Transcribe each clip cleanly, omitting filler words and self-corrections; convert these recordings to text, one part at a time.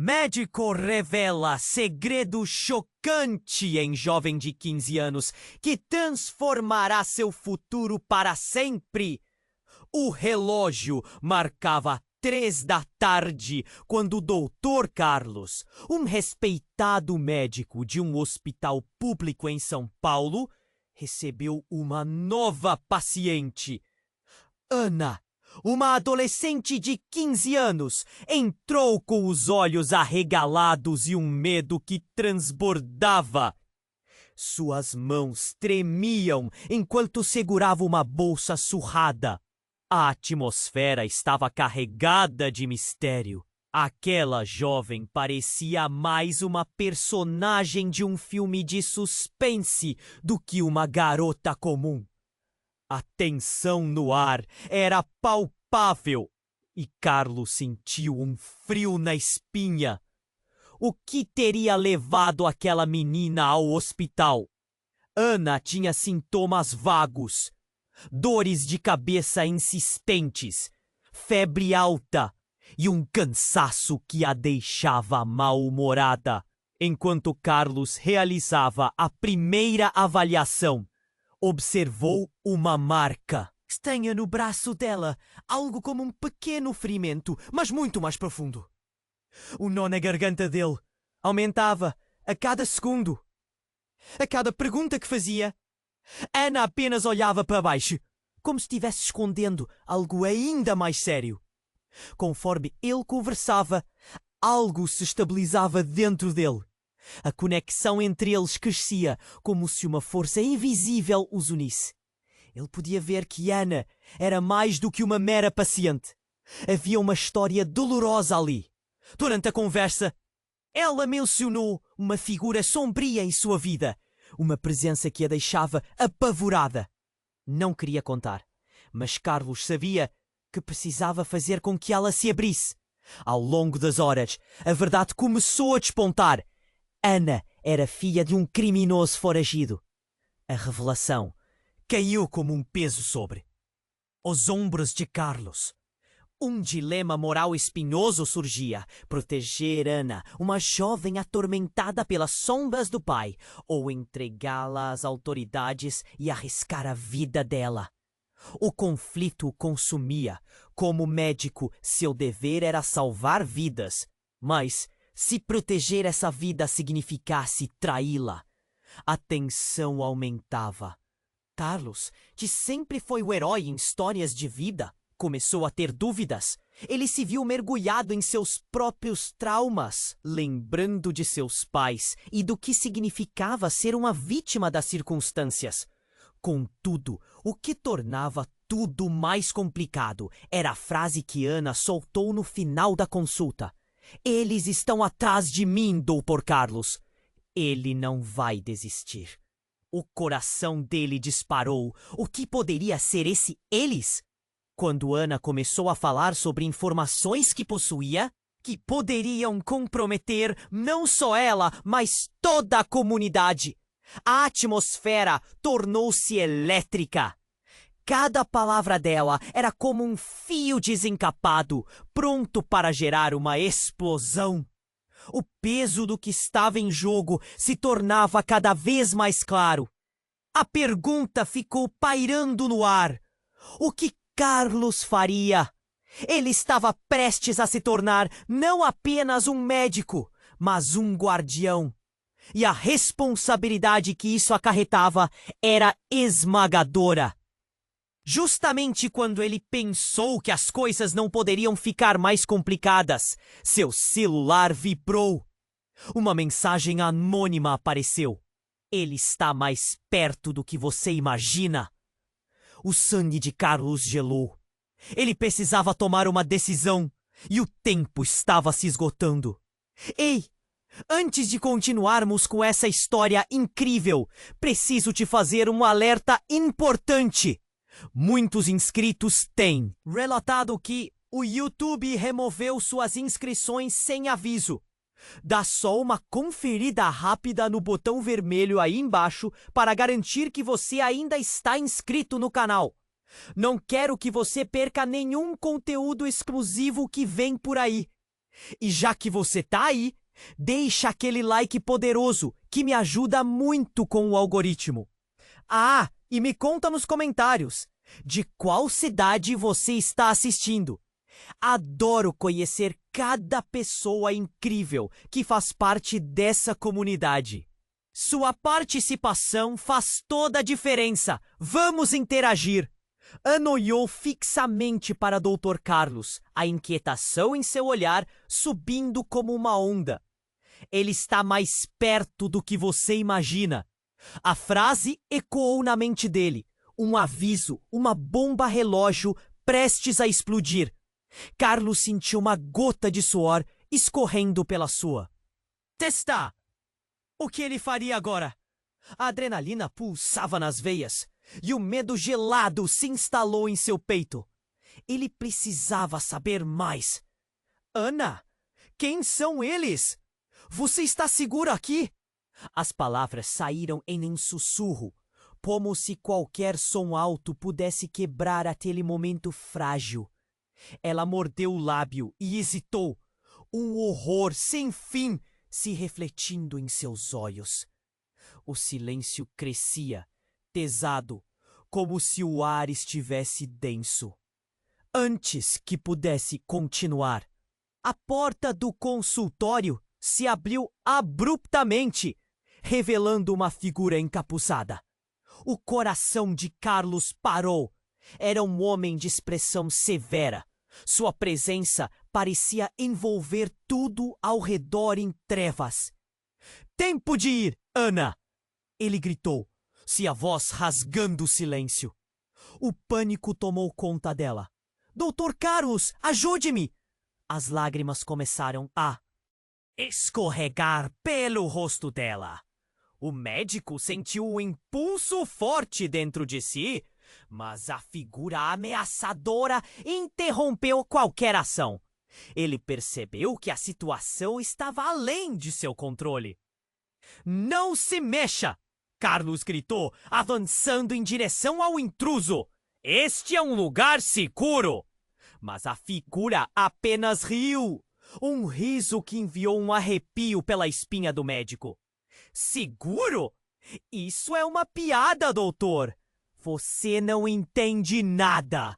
Médico revela segredo chocante em jovem de 15 anos que transformará seu futuro para sempre. O relógio marcava 3 da tarde quando o Dr. Carlos, um respeitado médico de um hospital público em São Paulo, recebeu uma nova paciente. Ana, uma adolescente de 15 anos, entrou com os olhos arregalados e um medo que transbordava. Suas mãos tremiam enquanto segurava uma bolsa surrada. A atmosfera estava carregada de mistério. Aquela jovem parecia mais uma personagem de um filme de suspense do que uma garota comum. A tensão no ar era palpável e Carlos sentiu um frio na espinha. O que teria levado aquela menina ao hospital? Ana tinha sintomas vagos, dores de cabeça insistentes, febre alta e um cansaço que a deixava mal-humorada. Enquanto Carlos realizava a primeira avaliação, observou uma marca estranha no braço dela, algo como um pequeno ferimento, mas muito mais profundo. O nó na garganta dele aumentava a cada segundo. A cada pergunta que fazia, Ana apenas olhava para baixo, como se estivesse escondendo algo ainda mais sério. Conforme ele conversava, algo se estabilizava dentro dele. A conexão entre eles crescia, como se uma força invisível os unisse. Ele podia ver que Ana era mais do que uma mera paciente. Havia uma história dolorosa ali. Durante a conversa, ela mencionou uma figura sombria em sua vida, uma presença que a deixava apavorada. Não queria contar, mas Carlos sabia que precisava fazer com que ela se abrisse. Ao longo das horas, a verdade começou a despontar. Ana era filha de um criminoso foragido. A revelação caiu como um peso sobre os ombros de Carlos. Um dilema moral espinhoso surgia: proteger Ana, uma jovem atormentada pelas sombras do pai, ou entregá-la às autoridades e arriscar a vida dela. O conflito o consumia. Como médico, seu dever era salvar vidas, mas se proteger essa vida significasse traí-la, a tensão aumentava. Carlos, que sempre foi o herói em histórias de vida, começou a ter dúvidas. Ele se viu mergulhado em seus próprios traumas, lembrando de seus pais e do que significava ser uma vítima das circunstâncias. Contudo, o que tornava tudo mais complicado era a frase que Ana soltou no final da consulta. Eles estão atrás de mim, Dr. Carlos. Ele não vai desistir. O coração dele disparou. O que poderia ser esse eles? Quando Ana começou a falar sobre informações que possuía, que poderiam comprometer não só ela, mas toda a comunidade, a atmosfera tornou-se elétrica. Cada palavra dela era como um fio desencapado, pronto para gerar uma explosão. O peso do que estava em jogo se tornava cada vez mais claro. A pergunta ficou pairando no ar. O que Carlos faria? Ele estava prestes a se tornar não apenas um médico, mas um guardião. E a responsabilidade que isso acarretava era esmagadora. Justamente quando ele pensou que as coisas não poderiam ficar mais complicadas, seu celular vibrou. Uma mensagem anônima apareceu. Ele está mais perto do que você imagina. O sangue de Carlos gelou. Ele precisava tomar uma decisão e o tempo estava se esgotando. Ei! Antes de continuarmos com essa história incrível, preciso te fazer um alerta importante. Muitos inscritos têm relatado que o YouTube removeu suas inscrições sem aviso. Dá só uma conferida rápida no botão vermelho aí embaixo para garantir que você ainda está inscrito no canal. Não quero que você perca nenhum conteúdo exclusivo que vem por aí. E já que você tá aí, deixa aquele like poderoso que me ajuda muito com o algoritmo. Ah, e me conta nos comentários de qual cidade você está assistindo. Adoro conhecer cada pessoa incrível que faz parte dessa comunidade. Sua participação faz toda a diferença. Vamos interagir! Ana olhou fixamente para Dr. Carlos, a inquietação em seu olhar subindo como uma onda. Ele está mais perto do que você imagina. A frase ecoou na mente dele. Um aviso, uma bomba relógio prestes a explodir. Carlos sentiu uma gota de suor escorrendo pela sua testa. O que ele faria agora? A adrenalina pulsava nas veias e o medo gelado se instalou em seu peito. Ele precisava saber mais. Ana, quem são eles? Você está segura aqui? As palavras saíram em um sussurro, como se qualquer som alto pudesse quebrar aquele momento frágil. Ela mordeu o lábio e hesitou, um horror sem fim se refletindo em seus olhos. O silêncio crescia, pesado, como se o ar estivesse denso. Antes que pudesse continuar, a porta do consultório se abriu abruptamente, revelando uma figura encapuçada. O coração de Carlos parou. Era um homem de expressão severa. Sua presença parecia envolver tudo ao redor em trevas. Tempo de ir, Ana! Ele gritou, sua voz rasgando o silêncio. O pânico tomou conta dela. Doutor Carlos, ajude-me! As lágrimas começaram a escorregar pelo rosto dela. O médico sentiu um impulso forte dentro de si, mas a figura ameaçadora interrompeu qualquer ação. Ele percebeu que a situação estava além de seu controle. Não se mexa! Carlos gritou, avançando em direção ao intruso. Este é um lugar seguro! Mas a figura apenas riu. Um riso que enviou um arrepio pela espinha do médico. Seguro? Isso é uma piada, doutor. Você não entende nada.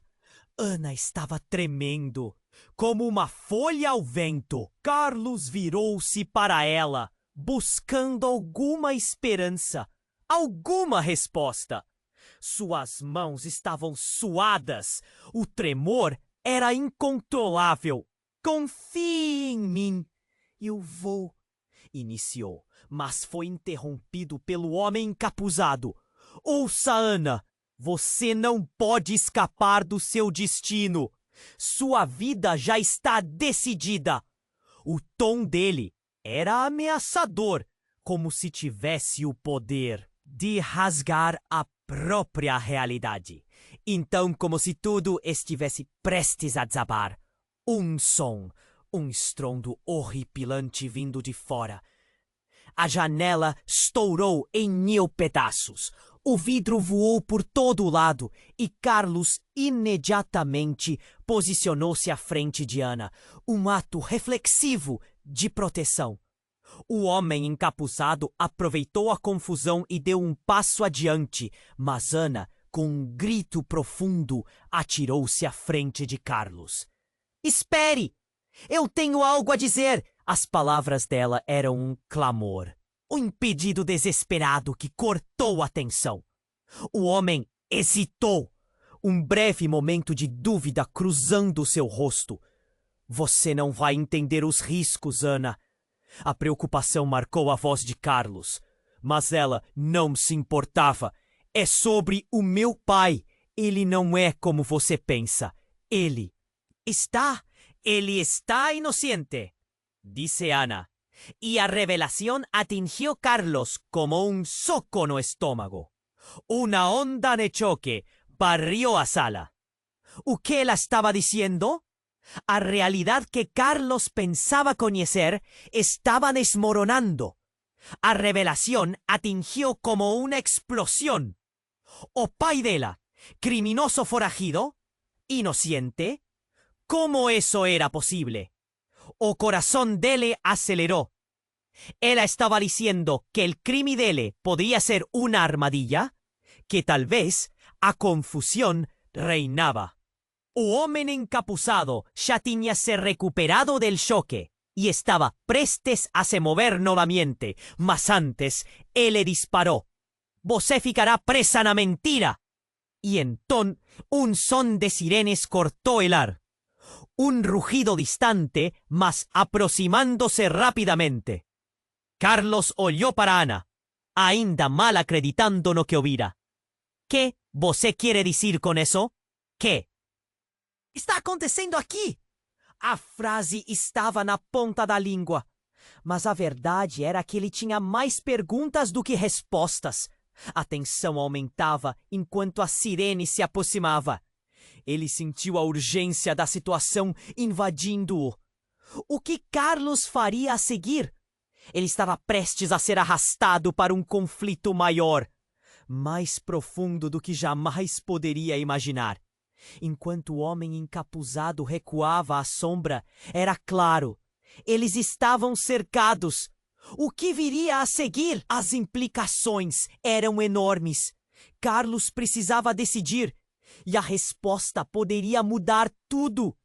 Ana estava tremendo, como uma folha ao vento. Carlos virou-se para ela, buscando alguma esperança, alguma resposta. Suas mãos estavam suadas. O tremor era incontrolável. Confie em mim. Eu vou... Iniciou, mas foi interrompido pelo homem encapuzado. Ouça, Ana. Você não pode escapar do seu destino. Sua vida já está decidida. O tom dele era ameaçador, como se tivesse o poder de rasgar a própria realidade. Então, como se tudo estivesse prestes a desabar, um som, um estrondo horripilante vindo de fora. A janela estourou em 1000 pedaços. O vidro voou por todo o lado e Carlos imediatamente posicionou-se à frente de Ana, um ato reflexivo de proteção. O homem encapuzado aproveitou a confusão e deu um passo adiante, mas Ana, com um grito profundo, atirou-se à frente de Carlos. Espere! Eu tenho algo a dizer! As palavras dela eram um clamor, um pedido desesperado que cortou a tensão. O homem hesitou, um breve momento de dúvida cruzando seu rosto. Você não vai entender os riscos, Ana. A preocupação marcou a voz de Carlos, mas ela não se importava. É sobre o meu pai. Ele não é como você pensa. Ele está inocente, disse Ana. Y a revelación atingió Carlos como un soco no estómago. Una onda de choque barrió a sala. ¿O qué ela estaba diciendo? A realidad que Carlos pensaba conocer estaba desmoronando. A revelación atingió como una explosión. O pai dela, criminoso forajido, inocente. ¿Cómo eso era posible? O corazón dele aceleró. Ela estaba diciendo que el crime dele podría ser una armadilha, que tal vez a confusão reinaba. O homem encapuzado já tinha se recuperado del choque y estaba prestes a se mover novamente, mas antes ele disparó. Você ficará presa na mentira. Y entón un son de sirenes cortó el ar. Un rugido distante, mas aproximándose rápidamente. Carlos olhou para Ana, ainda mal acreditando no que ouvira. Que você quer dizer com isso? Que está acontecendo aqui? A frase estava na ponta da língua, mas a verdade era que ele tinha mais perguntas do que respostas. A tensão aumentava enquanto a sirene se aproximava. Ele sentiu a urgência da situação invadindo-o. O que Carlos faria a seguir? Ele estava prestes a ser arrastado para um conflito maior, mais profundo do que jamais poderia imaginar. Enquanto o homem encapuzado recuava à sombra, era claro, eles estavam cercados. O que viria a seguir? As implicações eram enormes. Carlos precisava decidir, e a resposta poderia mudar tudo.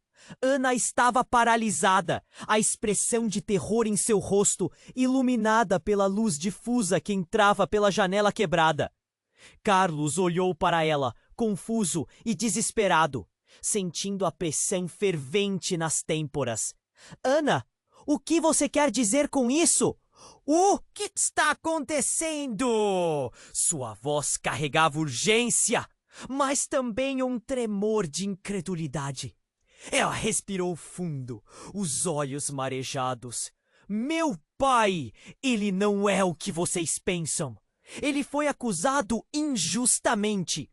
Ana estava paralisada, a expressão de terror em seu rosto iluminada pela luz difusa que entrava pela janela quebrada. Carlos olhou para ela, confuso e desesperado, sentindo a pressão fervente nas têmporas. Ana, o que você quer dizer com isso? O que está acontecendo? Sua voz carregava urgência, mas também um tremor de incredulidade. Ela respirou fundo, os olhos marejados. Meu pai, ele não é o que vocês pensam. Ele foi acusado injustamente.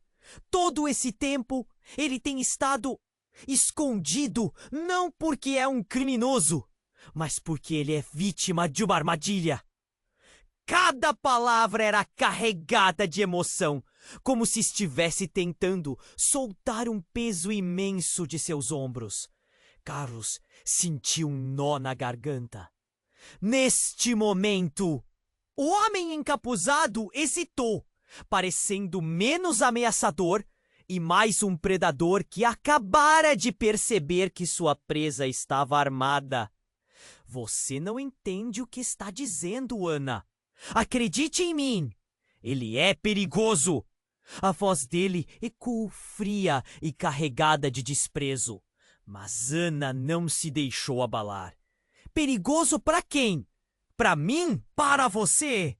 Todo esse tempo, ele tem estado escondido, não porque é um criminoso, mas porque ele é vítima de uma armadilha. Cada palavra era carregada de emoção, como se estivesse tentando soltar um peso imenso de seus ombros. Carlos sentiu um nó na garganta. Neste momento, o homem encapuzado hesitou, parecendo menos ameaçador e mais um predador que acabara de perceber que sua presa estava armada. Você não entende o que está dizendo, Ana. Acredite em mim. Ele é perigoso. A voz dele ecoou fria e carregada de desprezo. Mas Ana não se deixou abalar. Perigoso para quem? Para mim? Para você?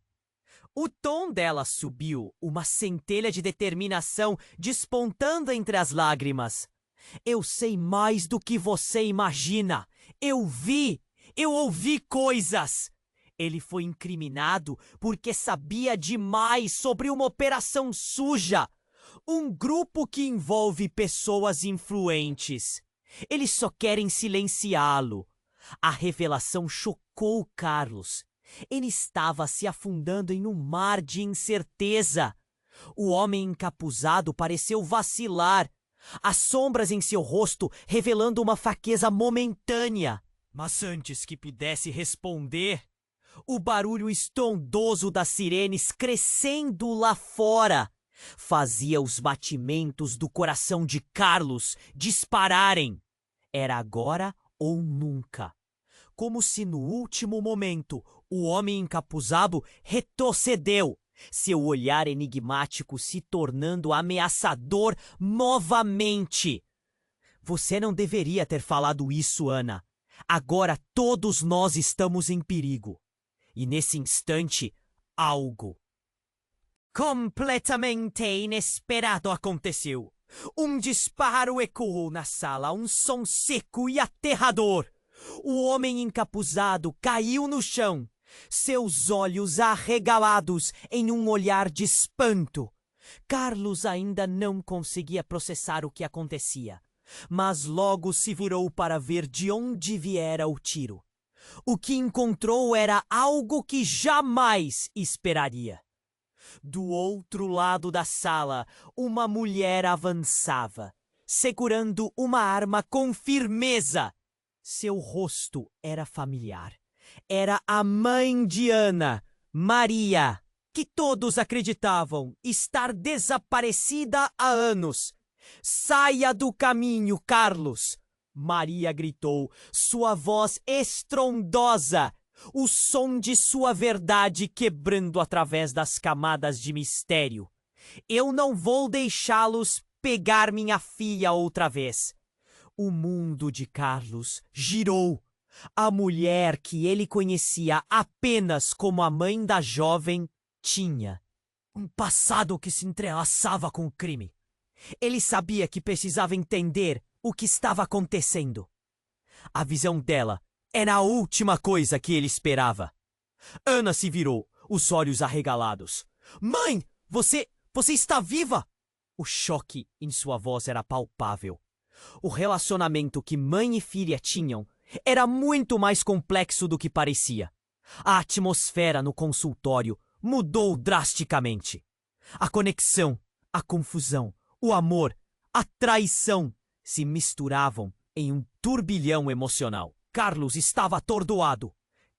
O tom dela subiu, uma centelha de determinação despontando entre as lágrimas. Eu sei mais do que você imagina. Eu ouvi coisas. Ele foi incriminado porque sabia demais sobre uma operação suja. Um grupo que envolve pessoas influentes. Eles só querem silenciá-lo. A revelação chocou Carlos. Ele estava se afundando em um mar de incerteza. O homem encapuzado pareceu vacilar, as sombras em seu rosto revelando uma fraqueza momentânea. Mas antes que pudesse responder, o barulho estrondoso das sirenes crescendo lá fora fazia os batimentos do coração de Carlos dispararem. Era agora ou nunca. Como se no último momento o homem encapuzado retrocedeu, seu olhar enigmático se tornando ameaçador novamente. Você não deveria ter falado isso, Ana. Agora todos nós estamos em perigo. E nesse instante, algo completamente inesperado aconteceu. Um disparo ecoou na sala, um som seco e aterrador. O homem encapuzado caiu no chão, seus olhos arregalados em um olhar de espanto. Carlos ainda não conseguia processar o que acontecia, mas logo se virou para ver de onde viera o tiro. O que encontrou era algo que jamais esperaria. Do outro lado da sala, uma mulher avançava, segurando uma arma com firmeza. Seu rosto era familiar. Era a mãe de Ana, Maria, que todos acreditavam estar desaparecida há anos. Saia do caminho, Carlos! Maria gritou, sua voz estrondosa, o som de sua verdade quebrando através das camadas de mistério. Eu não vou deixá-los pegar minha filha outra vez. O mundo de Carlos girou. A mulher que ele conhecia apenas como a mãe da jovem tinha um passado que se entrelaçava com o crime. Ele sabia que precisava entender o que estava acontecendo. A visão dela era a última coisa que ele esperava. Ana se virou, os olhos arregalados. Mãe, você está viva? O choque em sua voz era palpável. O relacionamento que mãe e filha tinham era muito mais complexo do que parecia. A atmosfera no consultório mudou drasticamente. A conexão, a confusão, o amor, a traição se misturavam em um turbilhão emocional. Carlos estava atordoado.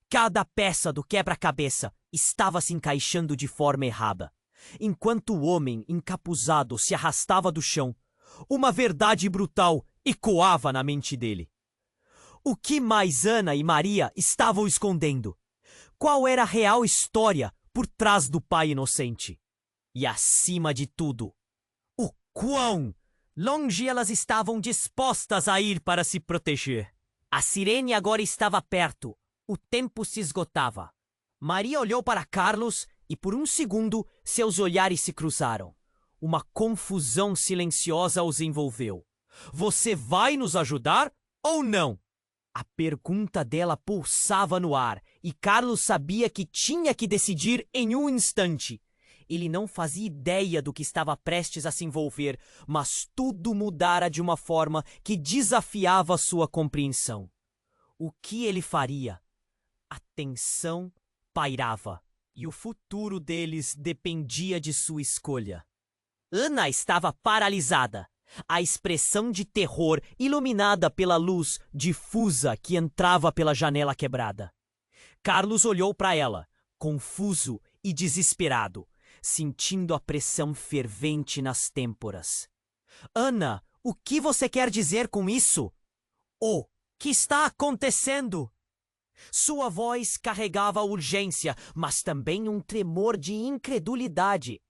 Cada peça do quebra-cabeça estava se encaixando de forma errada. Enquanto o homem encapuzado se arrastava do chão, uma verdade brutal ecoava na mente dele. O que mais Ana e Maria estavam escondendo? Qual era a real história por trás do pai inocente? E acima de tudo, o quão longe elas estavam dispostas a ir para se proteger. A sirene agora estava perto. O tempo se esgotava. Maria olhou para Carlos e por um segundo seus olhares se cruzaram. Uma confusão silenciosa os envolveu. Você vai nos ajudar ou não? A pergunta dela pulsava no ar e Carlos sabia que tinha que decidir em um instante. Ele não fazia ideia do que estava prestes a se envolver, mas tudo mudara de uma forma que desafiava sua compreensão. O que ele faria? A tensão pairava e o futuro deles dependia de sua escolha. Ana estava paralisada, a expressão de terror iluminada pela luz difusa que entrava pela janela quebrada. Carlos olhou para ela, confuso e desesperado, sentindo a pressão fervente nas têmporas. Ana, o que você quer dizer com isso? O que está acontecendo? Sua voz carregava urgência, mas também um tremor de incredulidade.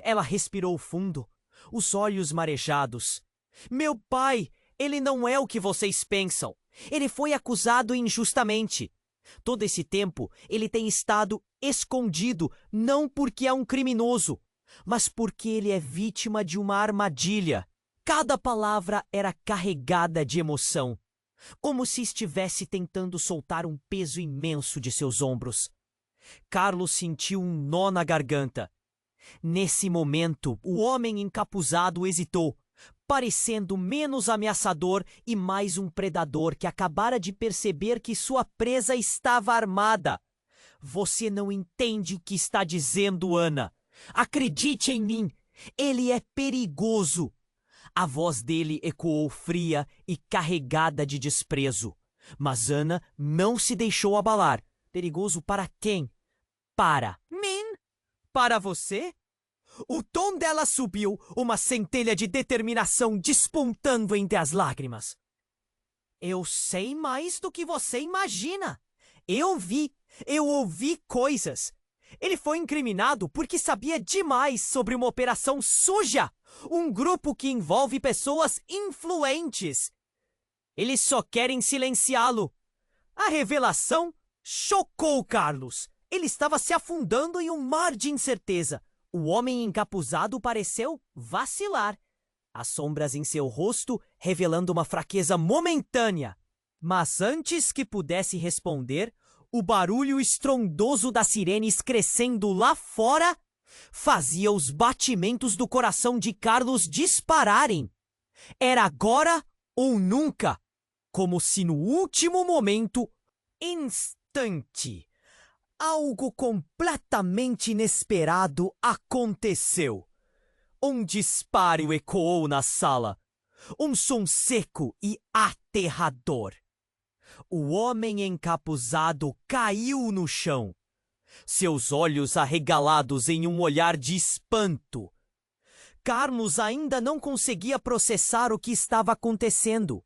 Ela respirou fundo, os olhos marejados. Meu pai, ele não é o que vocês pensam. Ele foi acusado injustamente. Todo esse tempo, ele tem estado escondido, não porque é um criminoso, mas porque ele é vítima de uma armadilha. Cada palavra era carregada de emoção, como se estivesse tentando soltar um peso imenso de seus ombros. Carlos sentiu um nó na garganta. Nesse momento, o homem encapuzado hesitou, parecendo menos ameaçador e mais um predador que acabara de perceber que sua presa estava armada. Você não entende o que está dizendo, Ana. Acredite em mim, ele é perigoso. A voz dele ecoou fria e carregada de desprezo. Mas Ana não se deixou abalar. Perigoso para quem? Para mim? Para você? O tom dela subiu, uma centelha de determinação despontando entre as lágrimas. Eu sei mais do que você imagina. Eu ouvi coisas. Ele foi incriminado porque sabia demais sobre uma operação suja, um grupo que envolve pessoas influentes. Eles só querem silenciá-lo. A revelação chocou Carlos. Ele estava se afundando em um mar de incerteza. O homem encapuzado pareceu vacilar, as sombras em seu rosto revelando uma fraqueza momentânea. Mas antes que pudesse responder, o barulho estrondoso das sirenes crescendo lá fora fazia os batimentos do coração de Carlos dispararem. Era agora ou nunca, como se no último instante, algo completamente inesperado aconteceu. Um disparo ecoou na sala. Um som seco e aterrador. O homem encapuzado caiu no chão, seus olhos arregalados em um olhar de espanto. Carlos ainda não conseguia processar o que estava acontecendo,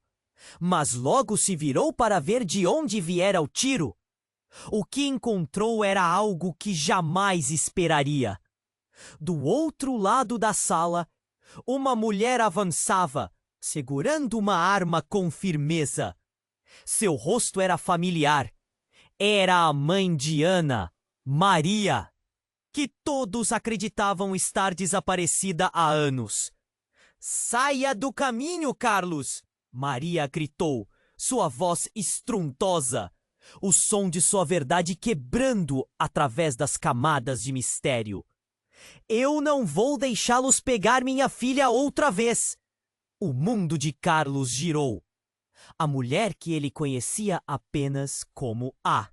mas logo se virou para ver de onde viera o tiro. O que encontrou era algo que jamais esperaria. Do outro lado da sala, uma mulher avançava, segurando uma arma com firmeza. Seu rosto era familiar. Era a mãe de Ana, Maria, que todos acreditavam estar desaparecida há anos. "Saia do caminho, Carlos!" Maria gritou, sua voz estrondosa, o som de sua verdade quebrando através das camadas de mistério. "Eu não vou deixá-los pegar minha filha outra vez!" O mundo de Carlos girou. A mulher que ele conhecia apenas como a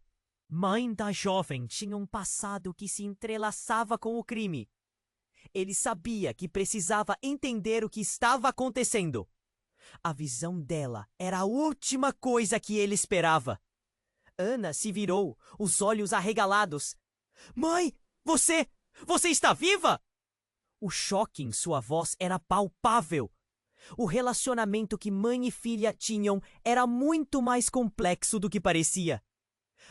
mãe da jovem tinha um passado que se entrelaçava com o crime. Ele sabia que precisava entender o que estava acontecendo. A visão dela era a última coisa que ele esperava. Ana se virou, os olhos arregalados. "Mãe, você está viva?" O choque em sua voz era palpável. O relacionamento que mãe e filha tinham era muito mais complexo do que parecia.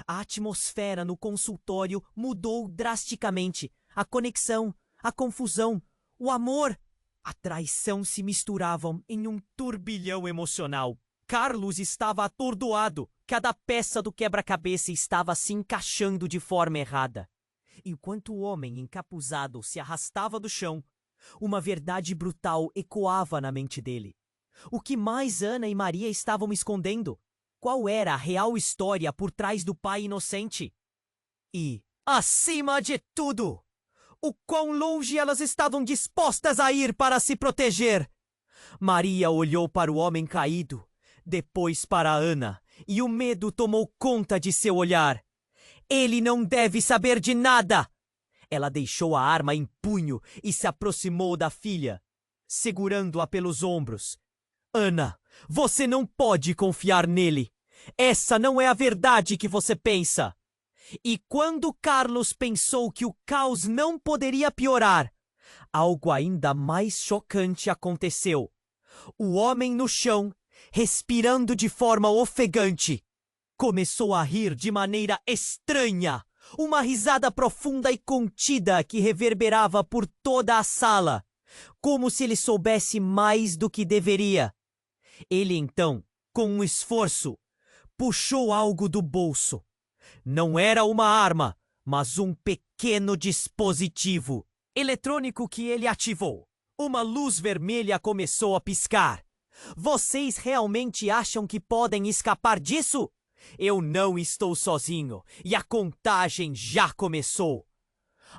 A atmosfera no consultório mudou drasticamente. A conexão, a confusão, o amor, a traição se misturavam em um turbilhão emocional. Carlos estava atordoado. Cada peça do quebra-cabeça estava se encaixando de forma errada. Enquanto o homem encapuzado se arrastava do chão, uma verdade brutal ecoava na mente dele. O que mais Ana e Maria estavam escondendo? Qual era a real história por trás do pai inocente? E, acima de tudo, o quão longe elas estavam dispostas a ir para se proteger? Maria olhou para o homem caído, depois para Ana, e o medo tomou conta de seu olhar. "Ele não deve saber de nada!" Ela deixou a arma em punho e se aproximou da filha, segurando-a pelos ombros. "Ana, você não pode confiar nele. Essa não é a verdade que você pensa." E quando Carlos pensou que o caos não poderia piorar, algo ainda mais chocante aconteceu. O homem no chão, respirando de forma ofegante, começou a rir de maneira estranha. Uma risada profunda e contida que reverberava por toda a sala, como se ele soubesse mais do que deveria. Ele então, com um esforço, puxou algo do bolso. Não era uma arma, mas um pequeno dispositivo eletrônico que ele ativou. Uma luz vermelha começou a piscar. "Vocês realmente acham que podem escapar disso? Eu não estou sozinho e a contagem já começou."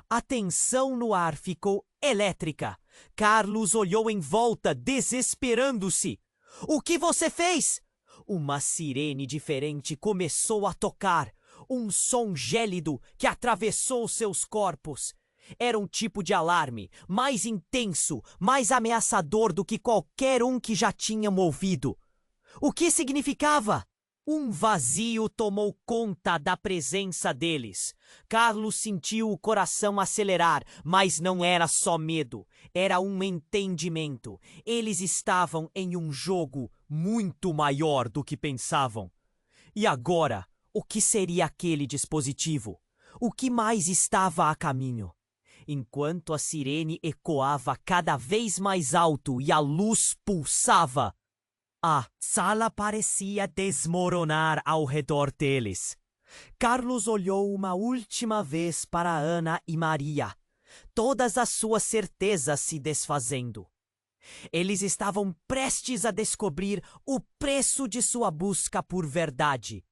A tensão no ar ficou elétrica. Carlos olhou em volta, desesperando-se. "O que você fez?" Uma sirene diferente começou a tocar, um som gélido que atravessou seus corpos. Era um tipo de alarme, mais intenso, mais ameaçador do que qualquer um que já tinham ouvido. O que significava? Um vazio tomou conta da presença deles. Carlos sentiu o coração acelerar, mas não era só medo, era um entendimento. Eles estavam em um jogo muito maior do que pensavam. E agora, o que seria aquele dispositivo? O que mais estava a caminho? Enquanto a sirene ecoava cada vez mais alto e a luz pulsava, a sala parecia desmoronar ao redor deles. Carlos olhou uma última vez para Ana e Maria, todas as suas certezas se desfazendo. Eles estavam prestes a descobrir o preço de sua busca por verdade.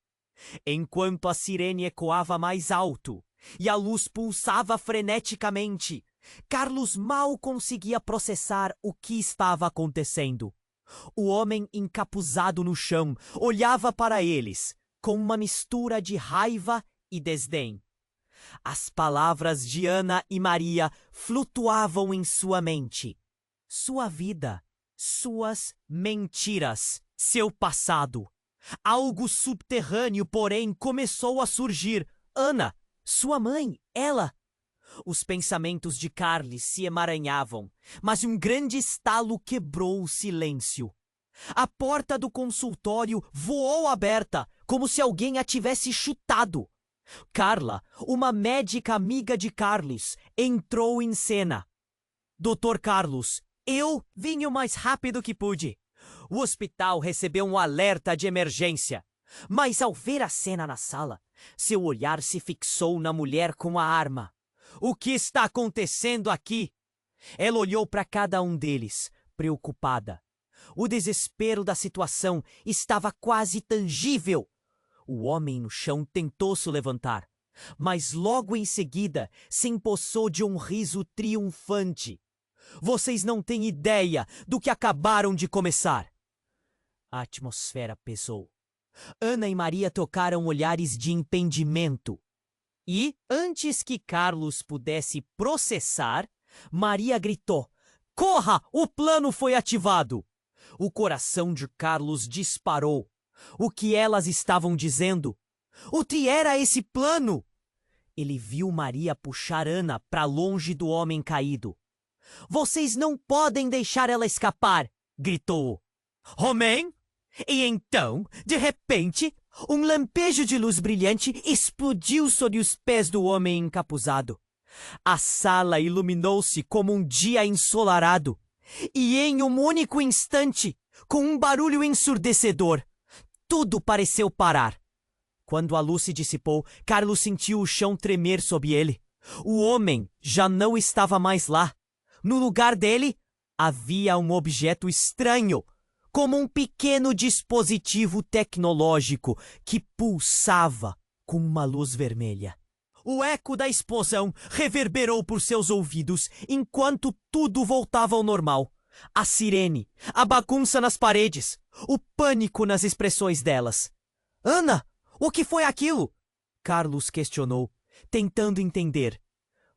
Enquanto a sirene ecoava mais alto e a luz pulsava freneticamente, Carlos mal conseguia processar o que estava acontecendo. O homem encapuzado no chão olhava para eles com uma mistura de raiva e desdém. As palavras de Ana e Maria flutuavam em sua mente. Sua vida, suas mentiras, seu passado. Algo subterrâneo, porém, começou a surgir. Ana, sua mãe, ela. Os pensamentos de Carlos se emaranhavam, mas um grande estalo quebrou o silêncio. A porta do consultório voou aberta, como se alguém a tivesse chutado. Carla, uma médica amiga de Carlos, entrou em cena. Doutor Carlos, eu vim o mais rápido que pude. O hospital recebeu um alerta de emergência. Mas ao ver a cena na sala, seu olhar se fixou na mulher com a arma. O que está acontecendo aqui? Ela olhou para cada um deles, preocupada. O desespero da situação estava quase tangível. O homem no chão tentou se levantar, mas logo em seguida se empossou de um riso triunfante. Vocês não têm ideia do que acabaram de começar. A atmosfera pesou. Ana e Maria trocaram olhares de entendimento. E, antes que Carlos pudesse processar, Maria gritou: "Corra! O plano foi ativado!" O coração de Carlos disparou. O que elas estavam dizendo? O que era esse plano? Ele viu Maria puxar Ana para longe do homem caído. "Vocês não podem deixar ela escapar!" gritou. "Homem?" E então, de repente, um lampejo de luz brilhante explodiu sob os pés do homem encapuzado. A sala iluminou-se como um dia ensolarado. E em um único instante, com um barulho ensurdecedor, tudo pareceu parar. Quando a luz se dissipou, Carlos sentiu o chão tremer sob ele. O homem já não estava mais lá. No lugar dele, havia um objeto estranho, como um pequeno dispositivo tecnológico que pulsava com uma luz vermelha. O eco da explosão reverberou por seus ouvidos enquanto tudo voltava ao normal. A sirene, a bagunça nas paredes, o pânico nas expressões delas. "Ana, o que foi aquilo?" Carlos questionou, tentando entender.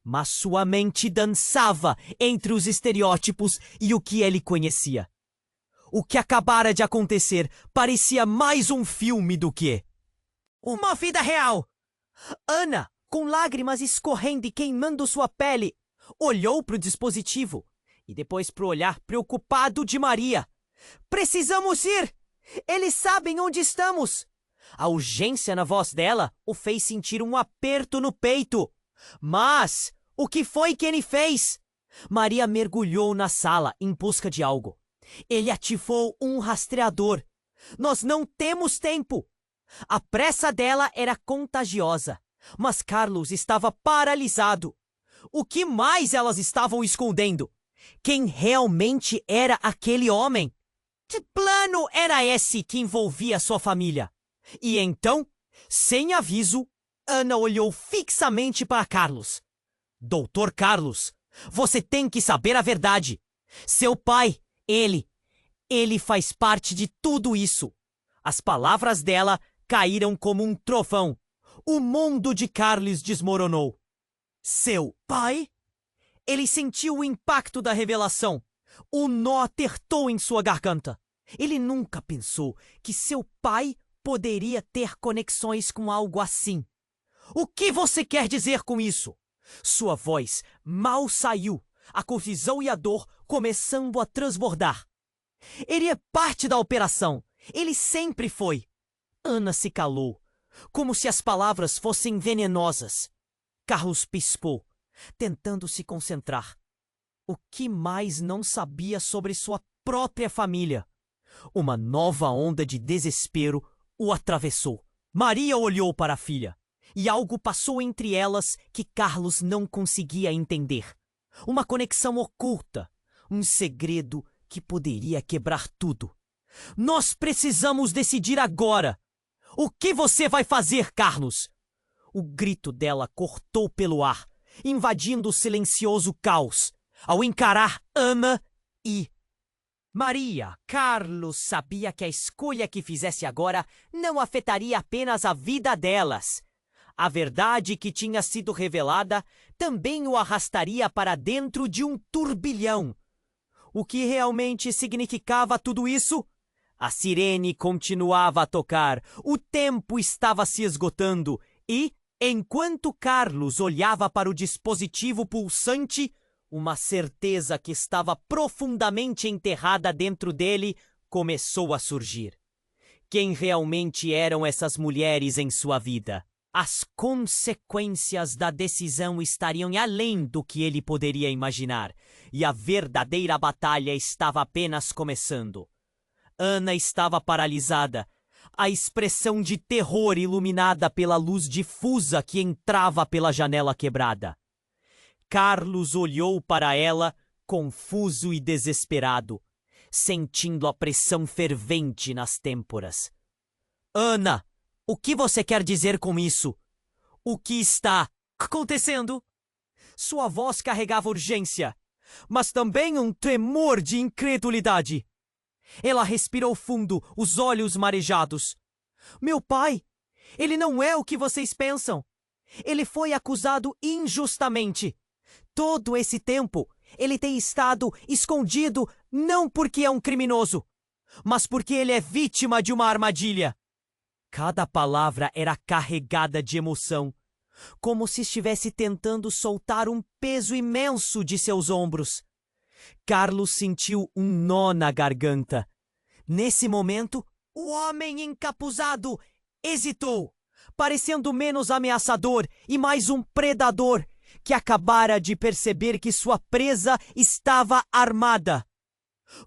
Mas sua mente dançava entre os estereótipos e o que ele conhecia. O que acabara de acontecer parecia mais um filme do que uma vida real. Ana, com lágrimas escorrendo e queimando sua pele, olhou para o dispositivo e depois para o olhar preocupado de Maria. "Precisamos ir! Eles sabem onde estamos!" A urgência na voz dela o fez sentir um aperto no peito. Mas o que foi que ele fez? Maria mergulhou na sala em busca de algo. Ele ativou um rastreador. Nós não temos tempo. A pressa dela era contagiosa, mas Carlos estava paralisado. O que mais elas estavam escondendo? Quem realmente era aquele homem? Que plano era esse que envolvia sua família? E então, sem aviso, Ana olhou fixamente para Carlos. "Doutor Carlos, você tem que saber a verdade. Seu pai, ele faz parte de tudo isso." As palavras dela caíram como um trovão. O mundo de Carlos desmoronou. Seu pai? Ele sentiu o impacto da revelação. O nó apertou em sua garganta. Ele nunca pensou que seu pai poderia ter conexões com algo assim. "O que você quer dizer com isso?" Sua voz mal saiu, a confusão e a dor começando a transbordar. "Ele é parte da operação. Ele sempre foi." Ana se calou, como se as palavras fossem venenosas. Carlos piscou, tentando se concentrar. O que mais não sabia sobre sua própria família? Uma nova onda de desespero o atravessou. Maria olhou para a filha, e algo passou entre elas que Carlos não conseguia entender. Uma conexão oculta, um segredo que poderia quebrar tudo. "Nós precisamos decidir agora. O que você vai fazer, Carlos?" O grito dela cortou pelo ar, invadindo o silencioso caos, ao encarar Ana e Maria. Carlos sabia que a escolha que fizesse agora não afetaria apenas a vida delas. A verdade que tinha sido revelada também o arrastaria para dentro de um turbilhão. O que realmente significava tudo isso? A sirene continuava a tocar, o tempo estava se esgotando e, enquanto Carlos olhava para o dispositivo pulsante, uma certeza que estava profundamente enterrada dentro dele começou a surgir. Quem realmente eram essas mulheres em sua vida? As consequências da decisão estariam além do que ele poderia imaginar, e a verdadeira batalha estava apenas começando. Ana estava paralisada, a expressão de terror iluminada pela luz difusa que entrava pela janela quebrada. Carlos olhou para ela, confuso e desesperado, sentindo a pressão fervente nas têmporas. Ana! O que você quer dizer com isso? O que está acontecendo? Sua voz carregava urgência, mas também um tremor de incredulidade. Ela respirou fundo, os olhos marejados. Meu pai, ele não é o que vocês pensam. Ele foi acusado injustamente. Todo esse tempo, ele tem estado escondido não porque é um criminoso, mas porque ele é vítima de uma armadilha. Cada palavra era carregada de emoção, como se estivesse tentando soltar um peso imenso de seus ombros. Carlos sentiu um nó na garganta. Nesse momento, o homem encapuzado hesitou, parecendo menos ameaçador e mais um predador que acabara de perceber que sua presa estava armada.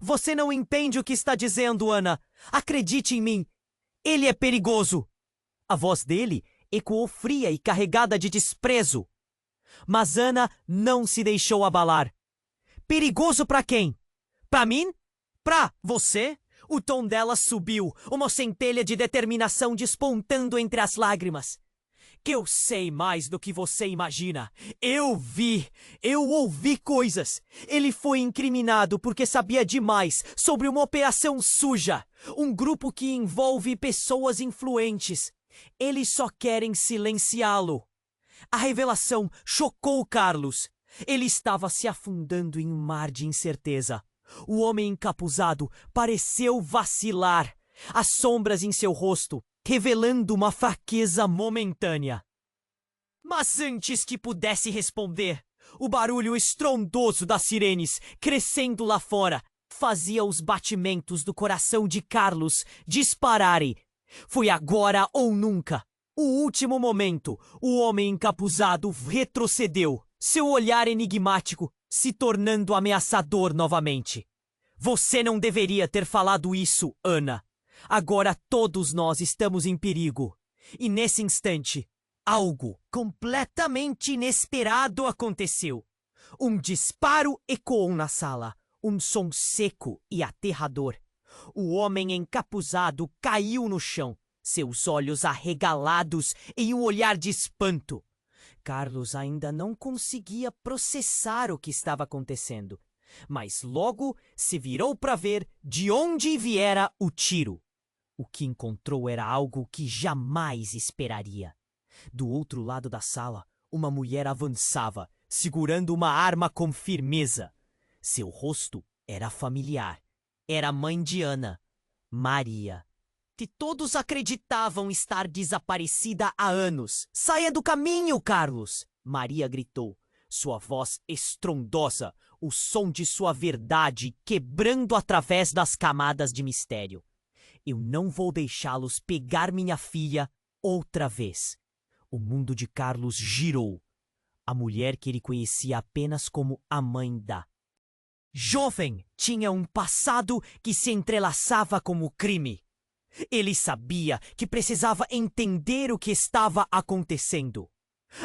Você não entende o que está dizendo, Ana. Acredite em mim. Ele é perigoso. A voz dele ecoou fria e carregada de desprezo. Mas Ana não se deixou abalar. Perigoso para quem? Para mim? Para você? O tom dela subiu, uma centelha de determinação despontando entre as lágrimas. Que eu sei mais do que você imagina. Eu ouvi coisas. Ele foi incriminado porque sabia demais sobre uma operação suja, um grupo que envolve pessoas influentes. Eles só querem silenciá-lo. A revelação chocou Carlos. Ele estava se afundando em um mar de incerteza. O homem encapuzado pareceu vacilar, as sombras em seu rosto revelando uma fraqueza momentânea. Mas antes que pudesse responder, o barulho estrondoso das sirenes, crescendo lá fora, fazia os batimentos do coração de Carlos dispararem. Foi agora ou nunca. O último momento, o homem encapuzado retrocedeu, seu olhar enigmático se tornando ameaçador novamente. Você não deveria ter falado isso, Ana. Agora todos nós estamos em perigo. E nesse instante, algo completamente inesperado aconteceu. Um disparo ecoou na sala, um som seco e aterrador. O homem encapuzado caiu no chão, seus olhos arregalados em um olhar de espanto. Carlos ainda não conseguia processar o que estava acontecendo, mas logo se virou para ver de onde viera o tiro. O que encontrou era algo que jamais esperaria. Do outro lado da sala, uma mulher avançava, segurando uma arma com firmeza. Seu rosto era familiar. Era a mãe de Ana, Maria, que todos acreditavam estar desaparecida há anos. Saia do caminho, Carlos! Maria gritou, sua voz estrondosa, o som de sua verdade quebrando através das camadas de mistério. Eu não vou deixá-los pegar minha filha outra vez. O mundo de Carlos girou. A mulher que ele conhecia apenas como a mãe da jovem tinha um passado que se entrelaçava com o crime. Ele sabia que precisava entender o que estava acontecendo.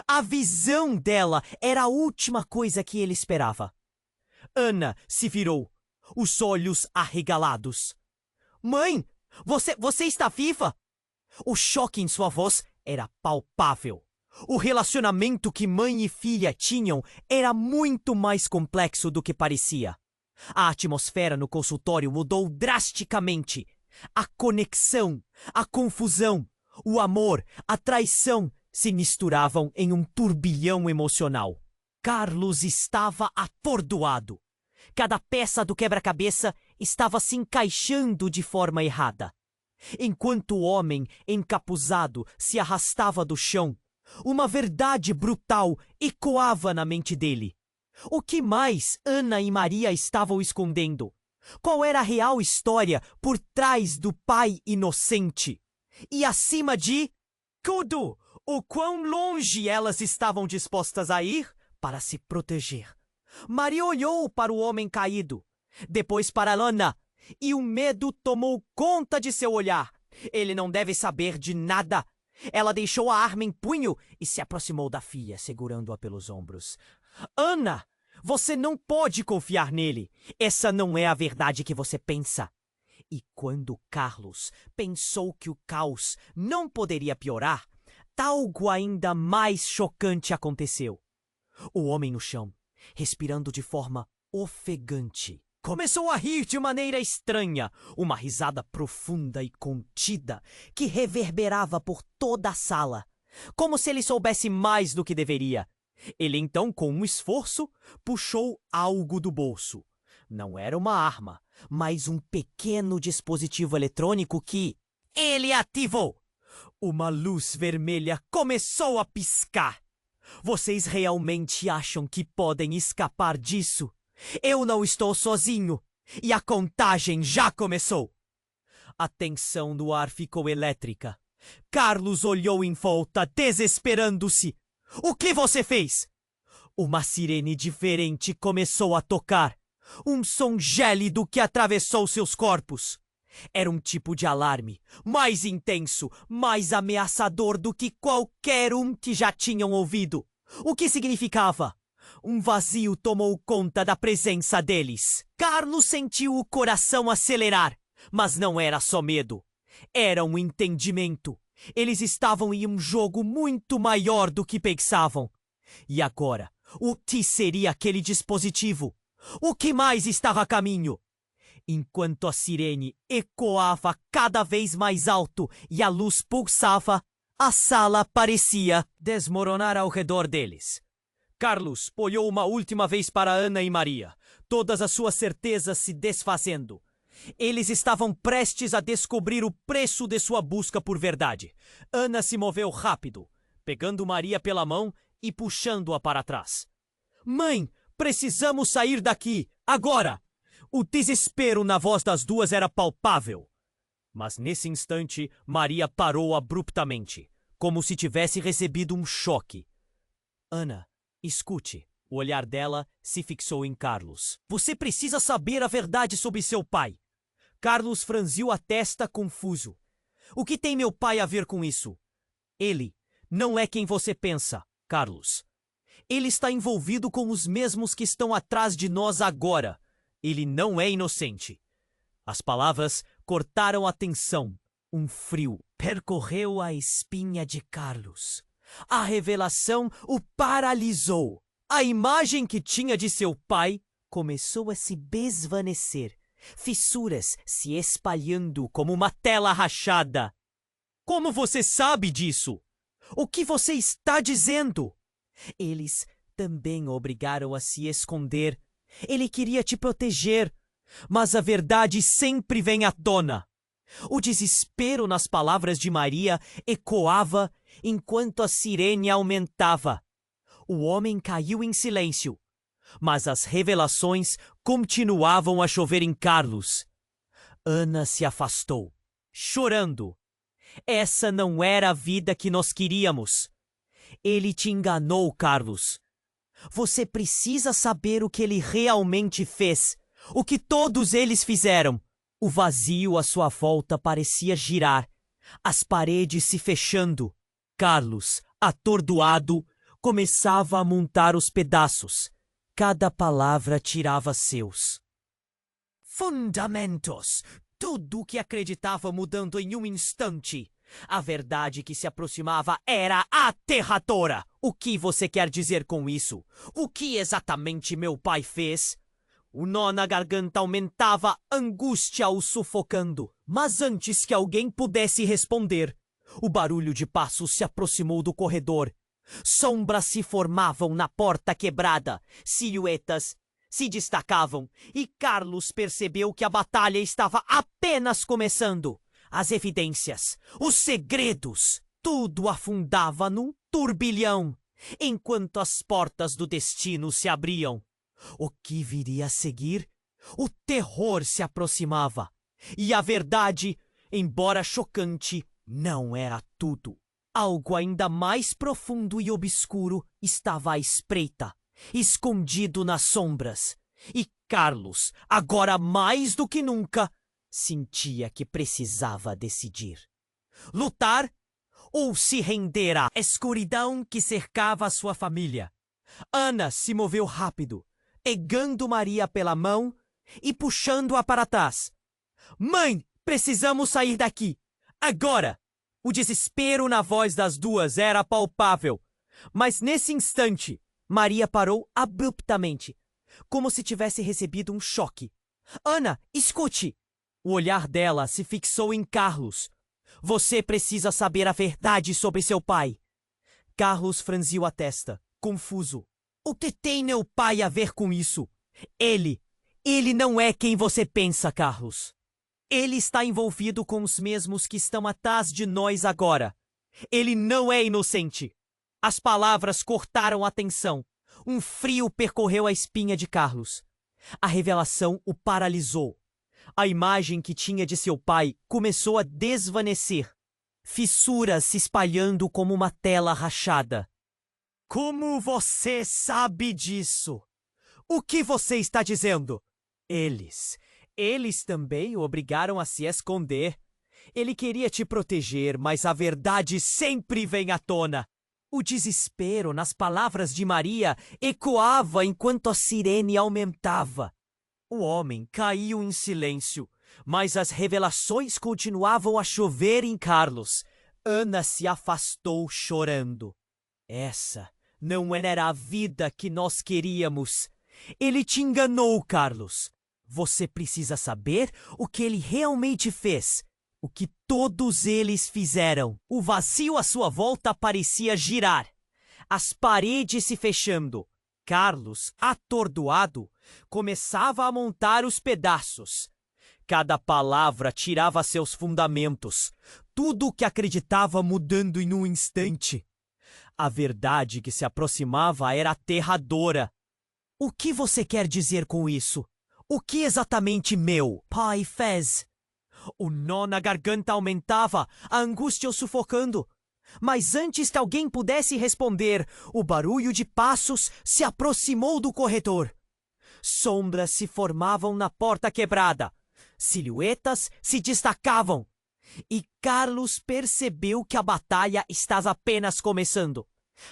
A visão dela era a última coisa que ele esperava. Ana se virou, os olhos arregalados. Mãe, você está viva? O choque em sua voz era palpável. O relacionamento que mãe e filha tinham era muito mais complexo do que parecia. A atmosfera no consultório mudou drasticamente. A conexão, a confusão, o amor, a traição se misturavam em um turbilhão emocional. Carlos estava atordoado. Cada peça do quebra-cabeça estava se encaixando de forma errada. Enquanto o homem encapuzado se arrastava do chão, uma verdade brutal ecoava na mente dele. O que mais Ana e Maria estavam escondendo? Qual era a real história por trás do pai inocente? E acima de tudo, o quão longe elas estavam dispostas a ir para se proteger. Maria olhou para o homem caído, depois para Ana, e o medo tomou conta de seu olhar. Ele não deve saber de nada. Ela deixou a arma em punho e se aproximou da filha, segurando-a pelos ombros. Ana, você não pode confiar nele. Essa não é a verdade que você pensa. E quando Carlos pensou que o caos não poderia piorar, algo ainda mais chocante aconteceu. O homem no chão, respirando de forma ofegante, começou a rir de maneira estranha, uma risada profunda e contida que reverberava por toda a sala, como se ele soubesse mais do que deveria. Ele então, com um esforço, puxou algo do bolso. Não era uma arma, mas um pequeno dispositivo eletrônico que ele ativou. Uma luz vermelha começou a piscar. Vocês realmente acham que podem escapar disso? Eu não estou sozinho, e a contagem já começou. A tensão no ar ficou elétrica. Carlos olhou em volta, desesperando-se. O que você fez? Uma sirene diferente começou a tocar. Um som gélido que atravessou seus corpos. Era um tipo de alarme, mais intenso, mais ameaçador do que qualquer um que já tinham ouvido. O que significava? Um vazio tomou conta da presença deles. Carlos sentiu o coração acelerar, mas não era só medo. Era um entendimento. Eles estavam em um jogo muito maior do que pensavam. E agora, o que seria aquele dispositivo? O que mais estava a caminho? Enquanto a sirene ecoava cada vez mais alto e a luz pulsava, a sala parecia desmoronar ao redor deles. Carlos olhou uma última vez para Ana e Maria, todas as suas certezas se desfazendo. Eles estavam prestes a descobrir o preço de sua busca por verdade. Ana se moveu rápido, pegando Maria pela mão e puxando-a para trás. Mãe, precisamos sair daqui, agora! O desespero na voz das duas era palpável. Mas nesse instante, Maria parou abruptamente, como se tivesse recebido um choque. Ana, escute. O olhar dela se fixou em Carlos. Você precisa saber a verdade sobre seu pai. Carlos franziu a testa confuso. O que tem meu pai a ver com isso? Ele não é quem você pensa, Carlos. Ele está envolvido com os mesmos que estão atrás de nós agora. Ele não é inocente. As palavras cortaram a tensão. Um frio percorreu a espinha de Carlos. A revelação o paralisou. A imagem que tinha de seu pai começou a se desvanecer. Fissuras se espalhando como uma tela rachada. Como você sabe disso? O que você está dizendo? Eles também o obrigaram a se esconder. Ele queria te proteger, mas a verdade sempre vem à tona. O desespero nas palavras de Maria ecoava enquanto a sirene aumentava. O homem caiu em silêncio, mas as revelações continuavam a chover em Carlos. Ana se afastou, chorando. Essa não era a vida que nós queríamos. Ele te enganou, Carlos. Você precisa saber o que ele realmente fez. O que todos eles fizeram. O vazio à sua volta parecia girar. As paredes se fechando. Carlos, atordoado, começava a montar os pedaços. Cada palavra tirava seus fundamentos. Tudo o que acreditava mudando em um instante. A verdade que se aproximava era aterradora. O que você quer dizer com isso? O que exatamente meu pai fez? O nó na garganta aumentava, angústia o sufocando. Mas antes que alguém pudesse responder, o barulho de passos se aproximou do corredor. Sombras se formavam na porta quebrada, silhuetas se destacavam e Carlos percebeu que a batalha estava apenas começando. As evidências, os segredos, tudo afundava num turbilhão, enquanto as portas do destino se abriam. O que viria a seguir? O terror se aproximava. E a verdade, embora chocante, não era tudo. Algo ainda mais profundo e obscuro estava à espreita, escondido nas sombras. E Carlos, agora mais do que nunca, sentia que precisava decidir. Lutar ou se render à escuridão que cercava sua família. Ana se moveu rápido, pegando Maria pela mão e puxando-a para trás. Mãe, precisamos sair daqui. Agora! O desespero na voz das duas era palpável. Mas nesse instante, Maria parou abruptamente, como se tivesse recebido um choque. Ana, escute! O olhar dela se fixou em Carlos. Você precisa saber a verdade sobre seu pai. Carlos franziu a testa, confuso. O que tem meu pai a ver com isso? Ele não é quem você pensa, Carlos. Ele está envolvido com os mesmos que estão atrás de nós agora. Ele não é inocente. As palavras cortaram a tensão. Um frio percorreu a espinha de Carlos. A revelação o paralisou. A imagem que tinha de seu pai começou a desvanecer. Fissuras se espalhando como uma tela rachada. Como você sabe disso? O que você está dizendo? Eles também o obrigaram a se esconder. Ele queria te proteger, mas a verdade sempre vem à tona. O desespero nas palavras de Maria ecoava enquanto a sirene aumentava. O homem caiu em silêncio, mas as revelações continuavam a chover em Carlos. Ana se afastou chorando. Essa não era a vida que nós queríamos. Ele te enganou, Carlos. Você precisa saber o que ele realmente fez. O que todos eles fizeram. O vazio à sua volta parecia girar. As paredes se fechando. Carlos, atordoado, começava a montar os pedaços. Cada palavra tirava seus fundamentos. Tudo o que acreditava mudando em um instante. A verdade que se aproximava era aterradora. O que você quer dizer com isso? O que exatamente meu pai fez? O nó na garganta aumentava, a angústia o sufocando. Mas antes que alguém pudesse responder, o barulho de passos se aproximou do corredor. Sombras se formavam na porta quebrada. Silhuetas se destacavam. E Carlos percebeu que a batalha estava apenas começando.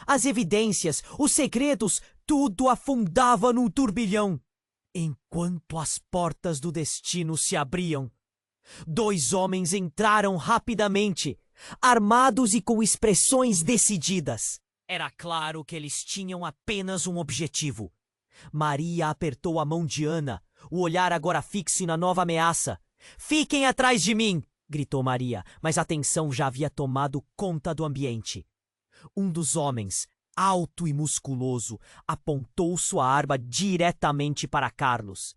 As evidências, os segredos, tudo afundava num turbilhão. Enquanto as portas do destino se abriam, dois homens entraram rapidamente, armados e com expressões decididas. Era claro que eles tinham apenas um objetivo. Maria apertou a mão de Ana, o olhar agora fixo na nova ameaça. "Fiquem atrás de mim!" gritou Maria, mas a tensão já havia tomado conta do ambiente. Um dos homens, alto e musculoso, apontou sua arma diretamente para Carlos.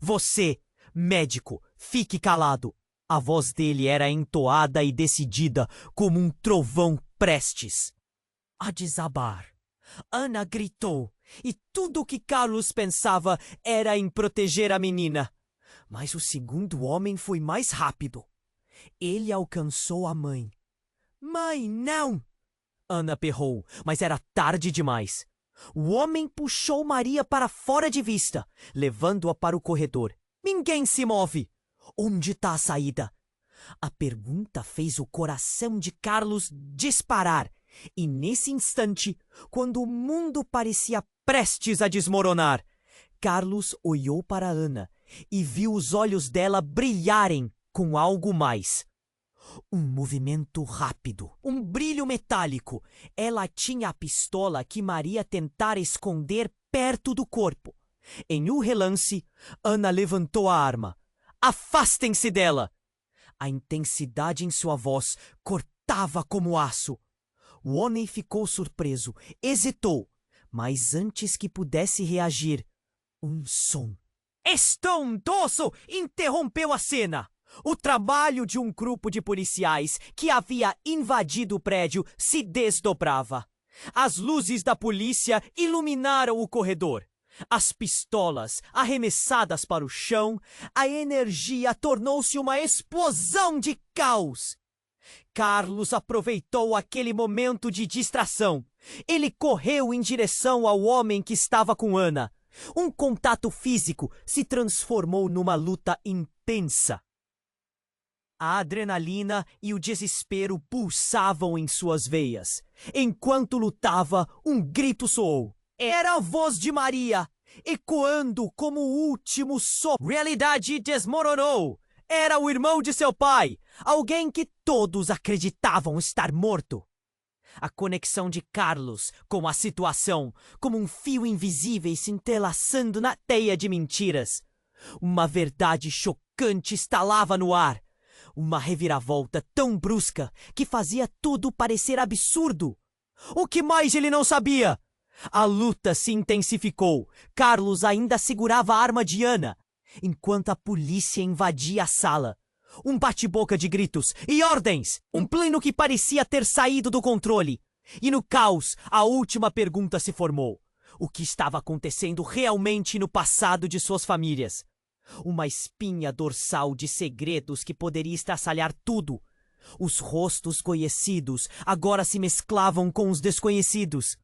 "Você, médico, fique calado." A voz dele era entoada e decidida, como um trovão prestes a desabar. Ana gritou, e tudo o que Carlos pensava era em proteger a menina. Mas o segundo homem foi mais rápido. Ele alcançou a mãe. "Mãe, não!" Ana berrou, mas era tarde demais. O homem puxou Maria para fora de vista, levando-a para o corredor. "Ninguém se move! Onde está a saída?" A pergunta fez o coração de Carlos disparar. E nesse instante, quando o mundo parecia prestes a desmoronar, Carlos olhou para Ana e viu os olhos dela brilharem com algo mais. Um movimento rápido, um brilho metálico. Ela tinha a pistola que Maria tentara esconder perto do corpo. Em um relance, Ana levantou a arma. "Afastem-se dela!" A intensidade em sua voz cortava como aço. O homem ficou surpreso, hesitou, mas antes que pudesse reagir, Um som estrondoso interrompeu a cena. O trabalho de um grupo de policiais que havia invadido o prédio se desdobrava. As luzes da polícia iluminaram o corredor. As pistolas arremessadas para o chão, a energia tornou-se uma explosão de caos. Carlos aproveitou aquele momento de distração. Ele correu em direção ao homem que estava com Ana. Um contato físico se transformou numa luta intensa. A adrenalina e o desespero pulsavam em suas veias. Enquanto lutava, um grito soou. Era a voz de Maria, ecoando como o último sopro. Realidade desmoronou. Era o irmão de seu pai, alguém que todos acreditavam estar morto. A conexão de Carlos com a situação, como um fio invisível se entrelaçando na teia de mentiras. Uma verdade chocante estalava no ar. Uma reviravolta tão brusca que fazia tudo parecer absurdo. O que mais ele não sabia? A luta se intensificou. Carlos ainda segurava a arma de Ana, enquanto a polícia invadia a sala. Um bate-boca de gritos e ordens! Um plano que parecia ter saído do controle. E no caos, a última pergunta se formou. O que estava acontecendo realmente no passado de suas famílias? Uma espinha dorsal de segredos que poderia estraçalhar tudo. Os rostos conhecidos agora se mesclavam com os desconhecidos.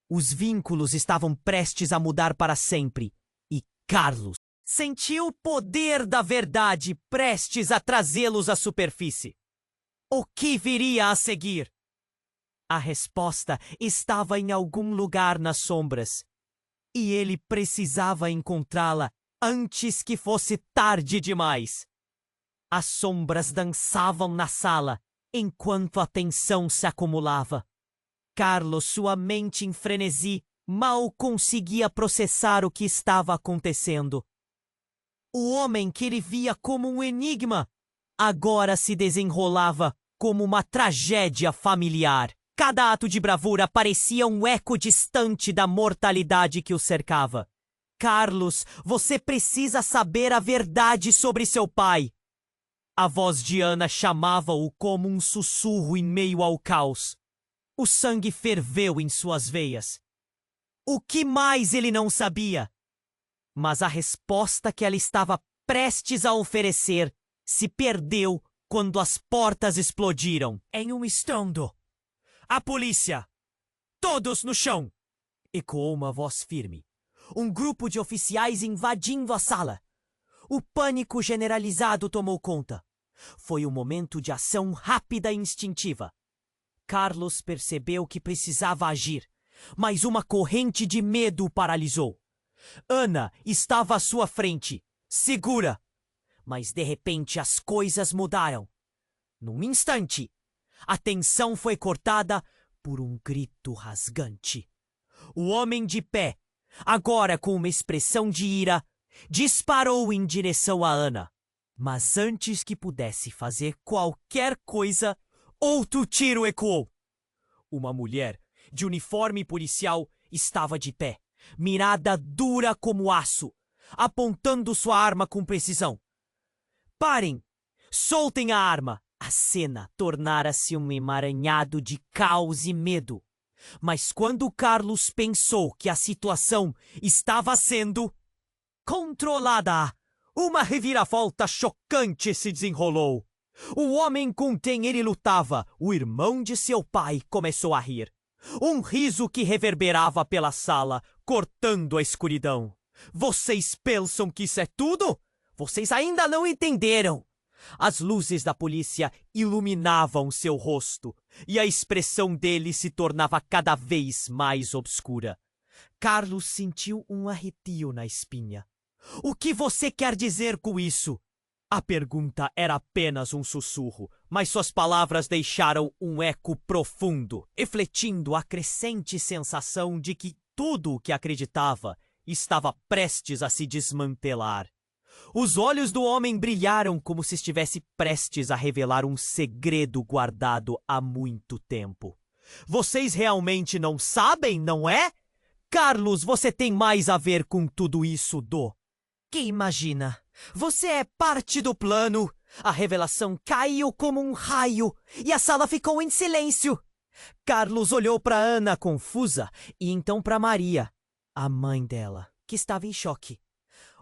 Os vínculos estavam prestes a mudar para sempre. E Carlos sentiu o poder da verdade prestes a trazê-los à superfície. O que viria a seguir? A resposta estava em algum lugar nas sombras. E ele precisava encontrá-la antes que fosse tarde demais. As sombras dançavam na sala, enquanto a tensão se acumulava. Carlos, sua mente em frenesi, mal conseguia processar o que estava acontecendo. O homem que ele via como um enigma, agora se desenrolava como uma tragédia familiar. Cada ato de bravura parecia um eco distante da mortalidade que o cercava. Carlos, você precisa saber a verdade sobre seu pai. A voz de Ana chamava-o como um sussurro em meio ao caos. O sangue ferveu em suas veias. O que mais ele não sabia? Mas a resposta que ela estava prestes a oferecer se perdeu quando as portas explodiram. Em um estrondo. A polícia! Todos no chão! Ecoou uma voz firme. Um grupo de oficiais invadindo a sala. O pânico generalizado tomou conta. Foi um momento de ação rápida e instintiva. Carlos percebeu que precisava agir, mas uma corrente de medo o paralisou. Ana estava à sua frente, segura. Mas de repente as coisas mudaram. Num instante, a tensão foi cortada por um grito rasgante. O homem de pé, agora com uma expressão de ira, disparou em direção a Ana. Mas antes que pudesse fazer qualquer coisa, outro tiro ecoou. Uma mulher de uniforme policial estava de pé, mirada dura como aço, apontando sua arma com precisão. Parem! Soltem a arma! A cena tornara-se um emaranhado de caos e medo. Mas quando Carlos pensou que a situação estava sendo controlada, uma reviravolta chocante se desenrolou. O homem com quem ele lutava, o irmão de seu pai, começou a rir. Um riso que reverberava pela sala, cortando a escuridão. Vocês pensam que isso é tudo? Vocês ainda não entenderam. As luzes da polícia iluminavam seu rosto, e a expressão dele se tornava cada vez mais obscura. Carlos sentiu um arrepio na espinha. O que você quer dizer com isso? A pergunta era apenas um sussurro, mas suas palavras deixaram um eco profundo, refletindo a crescente sensação de que tudo o que acreditava estava prestes a se desmantelar. Os olhos do homem brilharam como se estivesse prestes a revelar um segredo guardado há muito tempo. Vocês realmente não sabem, não é? Carlos, você tem mais a ver com tudo isso do que imagina. Você é parte do plano. A revelação caiu como um raio e a sala ficou em silêncio. Carlos olhou para Ana confusa e então para Maria, a mãe dela, que estava em choque.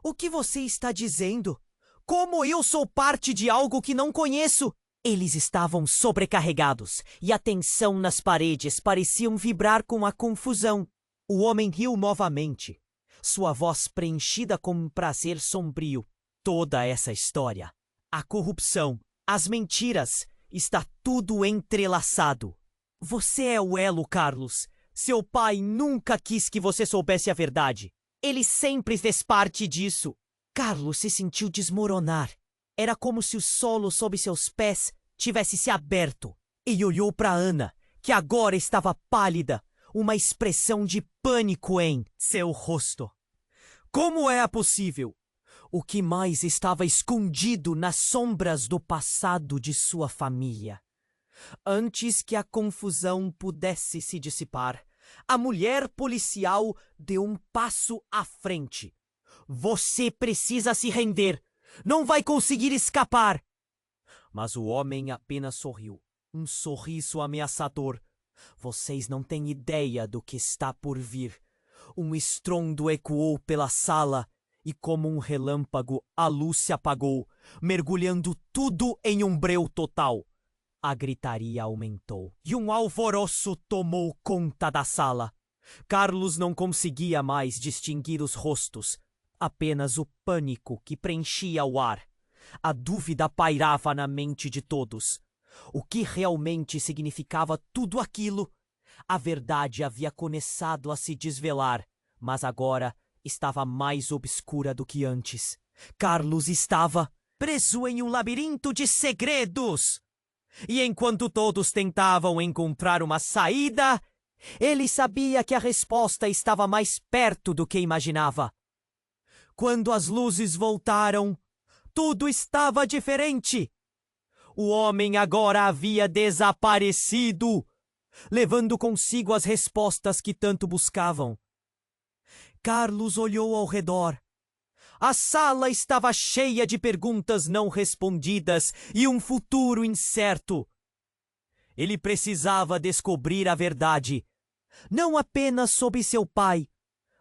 O que você está dizendo? Como eu sou parte de algo que não conheço? Eles estavam sobrecarregados e a tensão nas paredes pareciam vibrar com a confusão. O homem riu novamente, sua voz preenchida com um prazer sombrio. Toda essa história, a corrupção, as mentiras, está tudo entrelaçado. Você é o elo, Carlos. Seu pai nunca quis que você soubesse a verdade. Ele sempre fez parte disso. Carlos se sentiu desmoronar. Era como se o solo sob seus pés tivesse se aberto. E olhou para Ana, que agora estava pálida, uma expressão de pânico em seu rosto. Como é possível? O que mais estava escondido nas sombras do passado de sua família? Antes que a confusão pudesse se dissipar, a mulher policial deu um passo à frente. Você precisa se render. Não vai conseguir escapar. Mas o homem apenas sorriu. Um sorriso ameaçador. Vocês não têm ideia do que está por vir. Um estrondo ecoou pela sala e, como um relâmpago, a luz se apagou, mergulhando tudo em um breu total. A gritaria aumentou e um alvoroço tomou conta da sala. Carlos não conseguia mais distinguir os rostos, apenas o pânico que preenchia o ar. A dúvida pairava na mente de todos. O que realmente significava tudo aquilo? A verdade havia começado a se desvelar, mas agora estava mais obscura do que antes. Carlos estava preso em um labirinto de segredos. E enquanto todos tentavam encontrar uma saída, ele sabia que a resposta estava mais perto do que imaginava. Quando as luzes voltaram, tudo estava diferente. O homem agora havia desaparecido, levando consigo as respostas que tanto buscavam. Carlos olhou ao redor. A sala estava cheia de perguntas não respondidas e um futuro incerto. Ele precisava descobrir a verdade, não apenas sobre seu pai,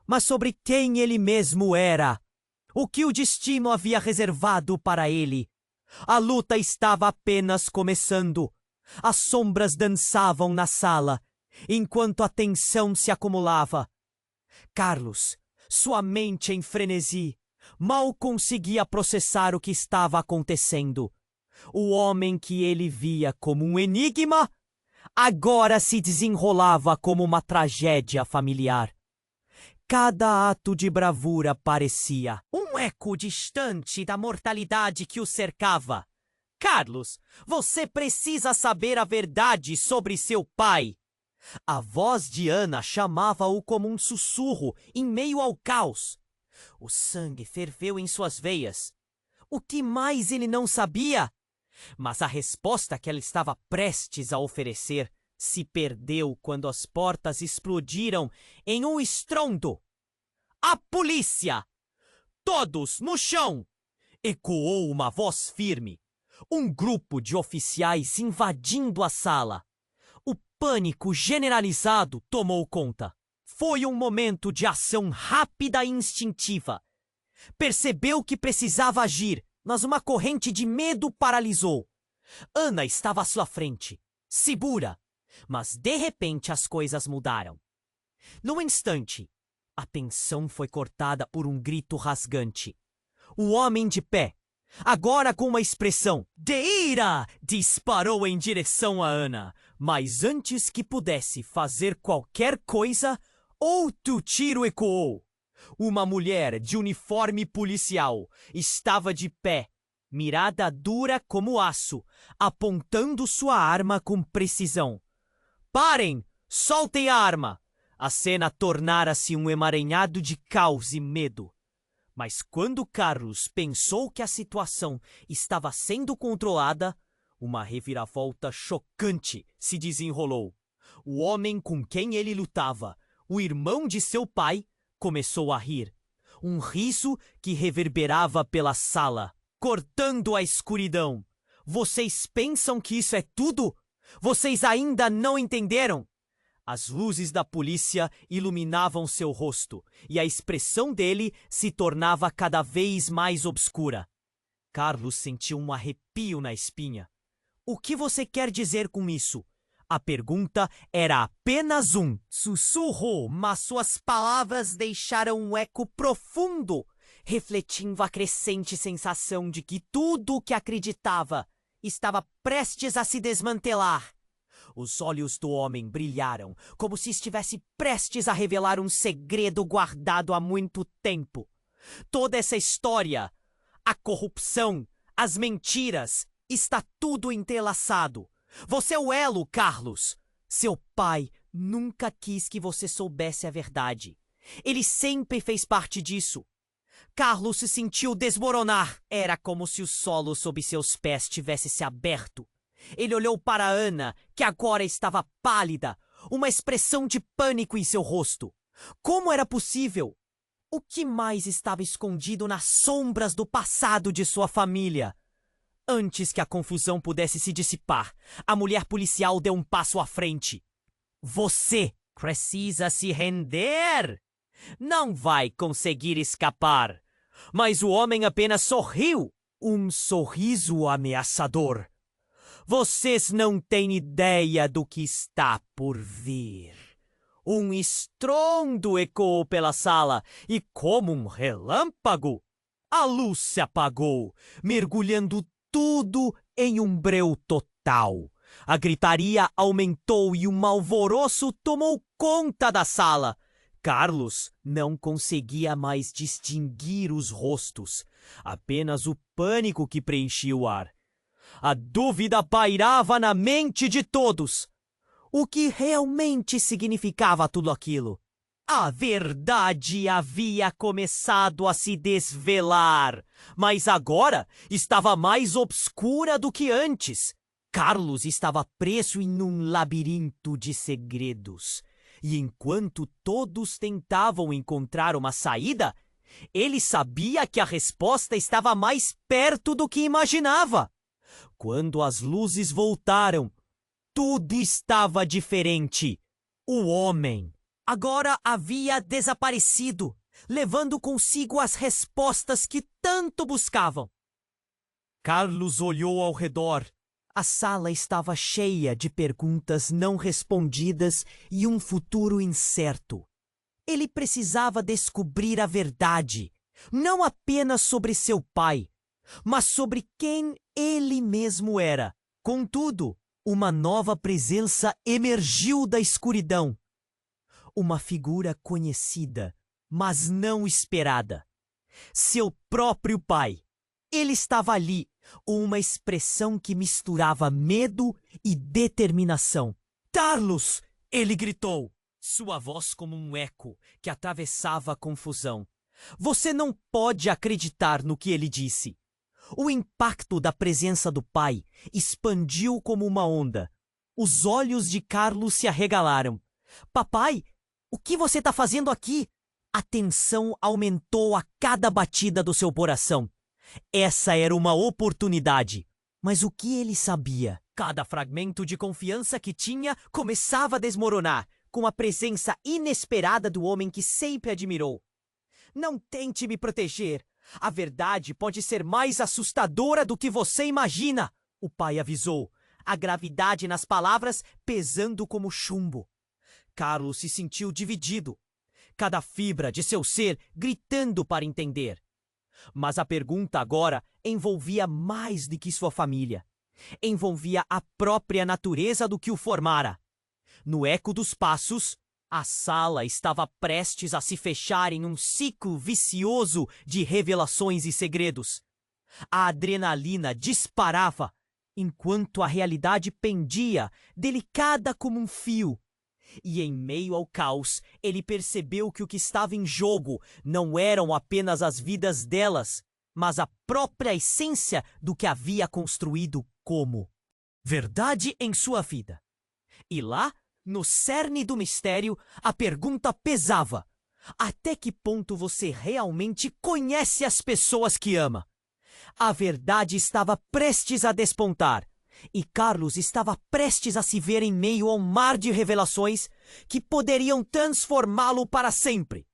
mas sobre quem ele mesmo era, o que o destino havia reservado para ele. A luta estava apenas começando. As sombras dançavam na sala, enquanto a tensão se acumulava. Carlos, sua mente em frenesi, mal conseguia processar o que estava acontecendo. O homem que ele via como um enigma, agora se desenrolava como uma tragédia familiar. Cada ato de bravura parecia um eco distante da mortalidade que o cercava. Carlos, você precisa saber a verdade sobre seu pai. A voz de Ana chamava-o como um sussurro em meio ao caos. O sangue ferveu em suas veias. O que mais ele não sabia? Mas a resposta que ela estava prestes a oferecer se perdeu quando as portas explodiram em um estrondo. A polícia! Todos no chão! Ecoou uma voz firme. Um grupo de oficiais invadindo a sala. O pânico generalizado tomou conta. Foi um momento de ação rápida e instintiva. Percebeu que precisava agir, mas uma corrente de medo paralisou. Ana estava à sua frente, segura, mas de repente as coisas mudaram. Num instante, a tensão foi cortada por um grito rasgante. O homem de pé, agora com uma expressão de ira, disparou em direção a Ana, mas antes que pudesse fazer qualquer coisa, outro tiro ecoou. Uma mulher de uniforme policial estava de pé, mirada dura como aço, apontando sua arma com precisão. Parem! Soltem a arma! A cena tornara-se um emaranhado de caos e medo. Mas quando Carlos pensou que a situação estava sendo controlada, uma reviravolta chocante se desenrolou. O homem com quem ele lutava, O irmão de seu pai começou a rir. Um riso que reverberava pela sala, cortando a escuridão. Vocês pensam que isso é tudo? Vocês ainda não entenderam? As luzes da polícia iluminavam seu rosto, e a expressão dele se tornava cada vez mais obscura. Carlos sentiu um arrepio na espinha. O que você quer dizer com isso? A pergunta era apenas um sussurro, mas suas palavras deixaram um eco profundo, refletindo a crescente sensação de que tudo o que acreditava estava prestes a se desmantelar. Os olhos do homem brilharam, como se estivesse prestes a revelar um segredo guardado há muito tempo. Toda essa história, a corrupção, as mentiras, está tudo entrelaçado. Você é o elo, Carlos. Seu pai nunca quis que você soubesse a verdade. Ele sempre fez parte disso. Carlos se sentiu desmoronar. Era como se o solo sob seus pés tivesse se aberto. Ele olhou para Ana, que agora estava pálida, uma expressão de pânico em seu rosto. Como era possível? O que mais estava escondido nas sombras do passado de sua família? Antes que a confusão pudesse se dissipar, a mulher policial deu um passo à frente. Você precisa se render. Não vai conseguir escapar. Mas o homem apenas sorriu, um sorriso ameaçador. Vocês não têm ideia do que está por vir. Um estrondo ecoou pela sala e, como um relâmpago, a luz se apagou, mergulhando tudo em um breu total. A gritaria aumentou e um alvoroço tomou conta da sala. Carlos não conseguia mais distinguir os rostos, apenas o pânico que preenchia o ar. A dúvida pairava na mente de todos. O que realmente significava tudo aquilo? A verdade havia começado a se desvelar, mas agora estava mais obscura do que antes. Carlos estava preso em um labirinto de segredos. E enquanto todos tentavam encontrar uma saída, ele sabia que a resposta estava mais perto do que imaginava. Quando as luzes voltaram, tudo estava diferente. O homem agora havia desaparecido, levando consigo as respostas que tanto buscavam. Carlos olhou ao redor. A sala estava cheia de perguntas não respondidas e um futuro incerto. Ele precisava descobrir a verdade, não apenas sobre seu pai, mas sobre quem ele mesmo era. Contudo, uma nova presença emergiu da escuridão. Uma figura conhecida, mas não esperada. Seu próprio pai. Ele estava ali, uma expressão que misturava medo e determinação. Carlos! Ele gritou, sua voz como um eco que atravessava a confusão. Você não pode acreditar no que ele disse. O impacto da presença do pai expandiu como uma onda. Os olhos de Carlos se arregalaram. Papai, o que você está fazendo aqui? A tensão aumentou a cada batida do seu coração. Essa era uma oportunidade. Mas o que ele sabia? Cada fragmento de confiança que tinha começava a desmoronar, com a presença inesperada do homem que sempre admirou. Não tente me proteger. A verdade pode ser mais assustadora do que você imagina, o pai avisou, a gravidade nas palavras pesando como chumbo. Carlos se sentiu dividido, cada fibra de seu ser gritando para entender. Mas a pergunta agora envolvia mais do que sua família. Envolvia a própria natureza do que o formara. No eco dos passos, a sala estava prestes a se fechar em um ciclo vicioso de revelações e segredos. A adrenalina disparava, enquanto a realidade pendia, delicada como um fio. E em meio ao caos, ele percebeu que o que estava em jogo não eram apenas as vidas delas, mas a própria essência do que havia construído como verdade em sua vida. E lá, No cerne do mistério, a pergunta pesava: até que ponto você realmente conhece as pessoas que ama? A verdade estava prestes a despontar, e Carlos estava prestes a se ver em meio a um mar de revelações que poderiam transformá-lo para sempre.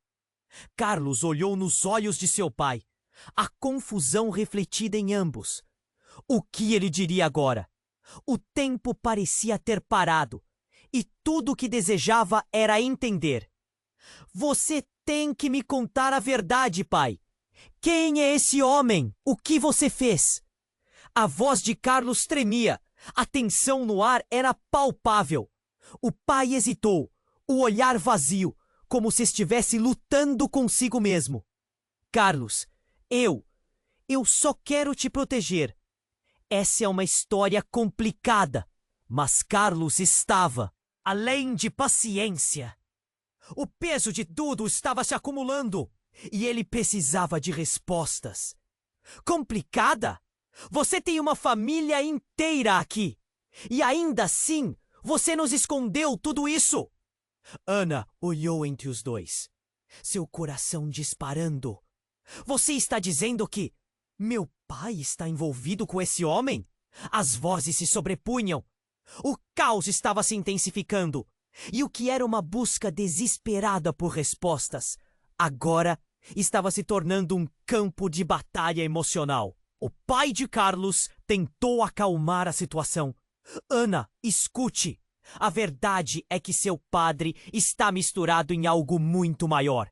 Carlos olhou nos olhos de seu pai, a confusão refletida em ambos. O que ele diria agora? O tempo parecia ter parado, e tudo o que desejava era entender. Você tem que me contar a verdade, pai. Quem é esse homem? O que você fez? A voz de Carlos tremia. A tensão no ar era palpável. O pai hesitou, o olhar vazio, como se estivesse lutando consigo mesmo. Carlos, eu só quero te proteger. Essa é uma história complicada, mas Carlos estava além de paciência. O peso de tudo estava se acumulando e ele precisava de respostas. Complicada? Você tem uma família inteira aqui e ainda assim você nos escondeu tudo isso. Ana olhou entre os dois, seu coração disparando. Você está dizendo que meu pai está envolvido com esse homem? As vozes se sobrepunham. O caos estava se intensificando. E o que era uma busca desesperada por respostas, agora estava se tornando um campo de batalha emocional. O pai de Carlos tentou acalmar a situação. Ana, escute. A verdade é que seu padre está misturado em algo muito maior.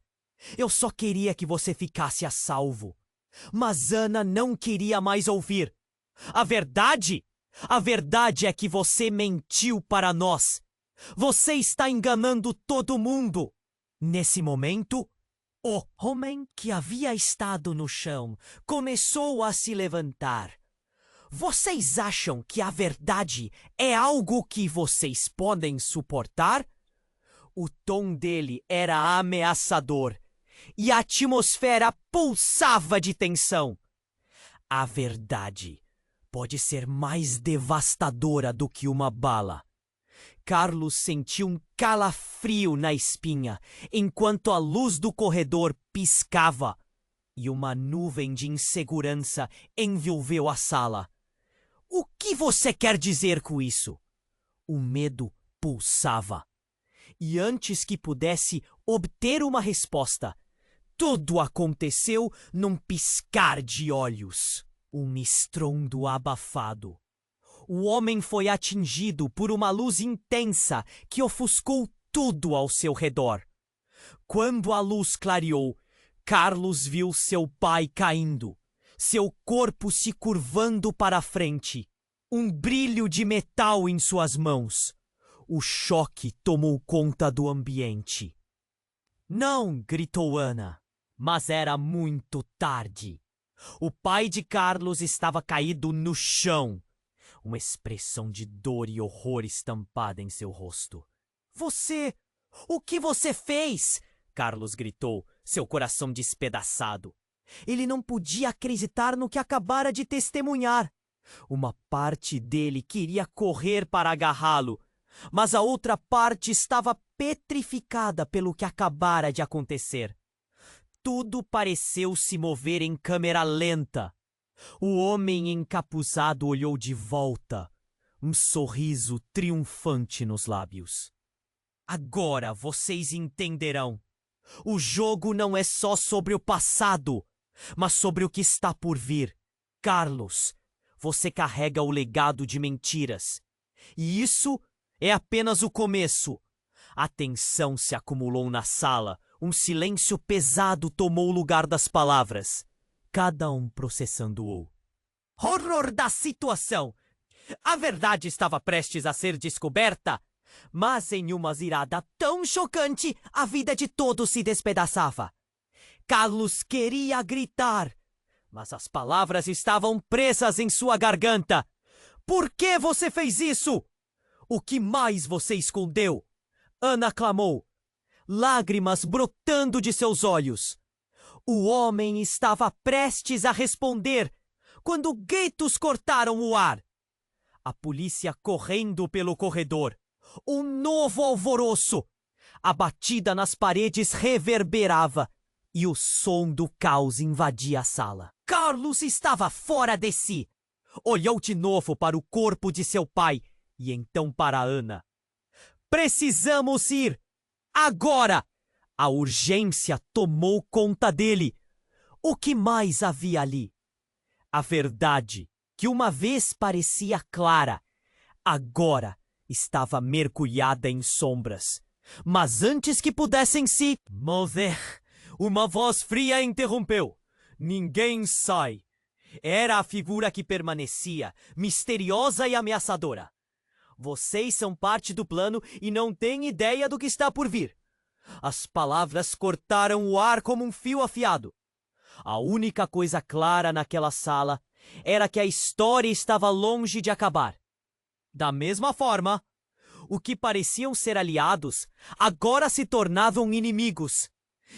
Eu só queria que você ficasse a salvo. Mas Ana não queria mais ouvir. A verdade? A verdade é que você mentiu para nós. Você está enganando todo mundo. Nesse momento, o homem que havia estado no chão começou a se levantar. Vocês acham que a verdade é algo que vocês podem suportar? O tom dele era ameaçador e a atmosfera pulsava de tensão. A verdade pode ser mais devastadora do que uma bala. Carlos sentiu um calafrio na espinha enquanto a luz do corredor piscava e uma nuvem de insegurança envolveu a sala. O que você quer dizer com isso? O medo pulsava. E antes que pudesse obter uma resposta, tudo aconteceu num piscar de olhos. Um estrondo abafado. O homem foi atingido por uma luz intensa que ofuscou tudo ao seu redor. Quando a luz clareou, Carlos viu seu pai caindo, seu corpo se curvando para a frente, um brilho de metal em suas mãos. O choque tomou conta do ambiente. Não! Gritou Ana, mas era muito tarde. O pai de Carlos estava caído no chão, uma expressão de dor e horror estampada em seu rosto. Você! O que você fez? Carlos gritou, seu coração despedaçado. Ele não podia acreditar no que acabara de testemunhar. Uma parte dele queria correr para agarrá-lo, mas a outra parte estava petrificada pelo que acabara de acontecer. Tudo pareceu se mover em câmera lenta. O homem encapuzado olhou de volta, um sorriso triunfante nos lábios. Agora vocês entenderão. O jogo não é só sobre o passado, mas sobre o que está por vir. Carlos, você carrega o legado de mentiras. E isso é apenas o começo. A tensão se acumulou na sala. Um silêncio pesado tomou o lugar das palavras. Cada um processando-o. Horror da situação! A verdade estava prestes a ser descoberta, mas em uma virada tão chocante, a vida de todos se despedaçava. Carlos queria gritar, mas as palavras estavam presas em sua garganta. Por que você fez isso? O que mais você escondeu? Ana clamou, lágrimas brotando de seus olhos. O homem estava prestes a responder quando gritos cortaram o ar. A polícia correndo pelo corredor. Um novo alvoroço! A batida nas paredes reverberava e o som do caos invadia a sala. Carlos estava fora de si. Olhou de novo para o corpo de seu pai e então para Ana. Precisamos ir! Agora! A urgência tomou conta dele. O que mais havia ali? A verdade, que uma vez parecia clara, agora estava mergulhada em sombras. Mas antes que pudessem se mover, uma voz fria interrompeu. Ninguém sai. Era a figura que permanecia, misteriosa e ameaçadora. Vocês são parte do plano e não têm ideia do que está por vir. As palavras cortaram o ar como um fio afiado. A única coisa clara naquela sala era que a história estava longe de acabar. Da mesma forma, o que pareciam ser aliados agora se tornavam inimigos.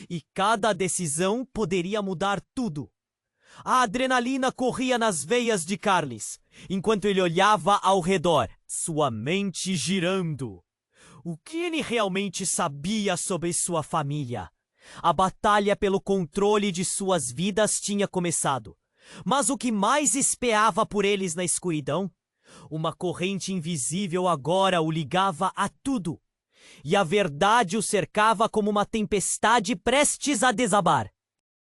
E cada decisão poderia mudar tudo. A adrenalina corria nas veias de Carles, enquanto ele olhava ao redor, sua mente girando. O que ele realmente sabia sobre sua família? A batalha pelo controle de suas vidas tinha começado. Mas o que mais espeava por eles na escuridão? Uma corrente invisível agora o ligava a tudo. E a verdade o cercava como uma tempestade prestes a desabar.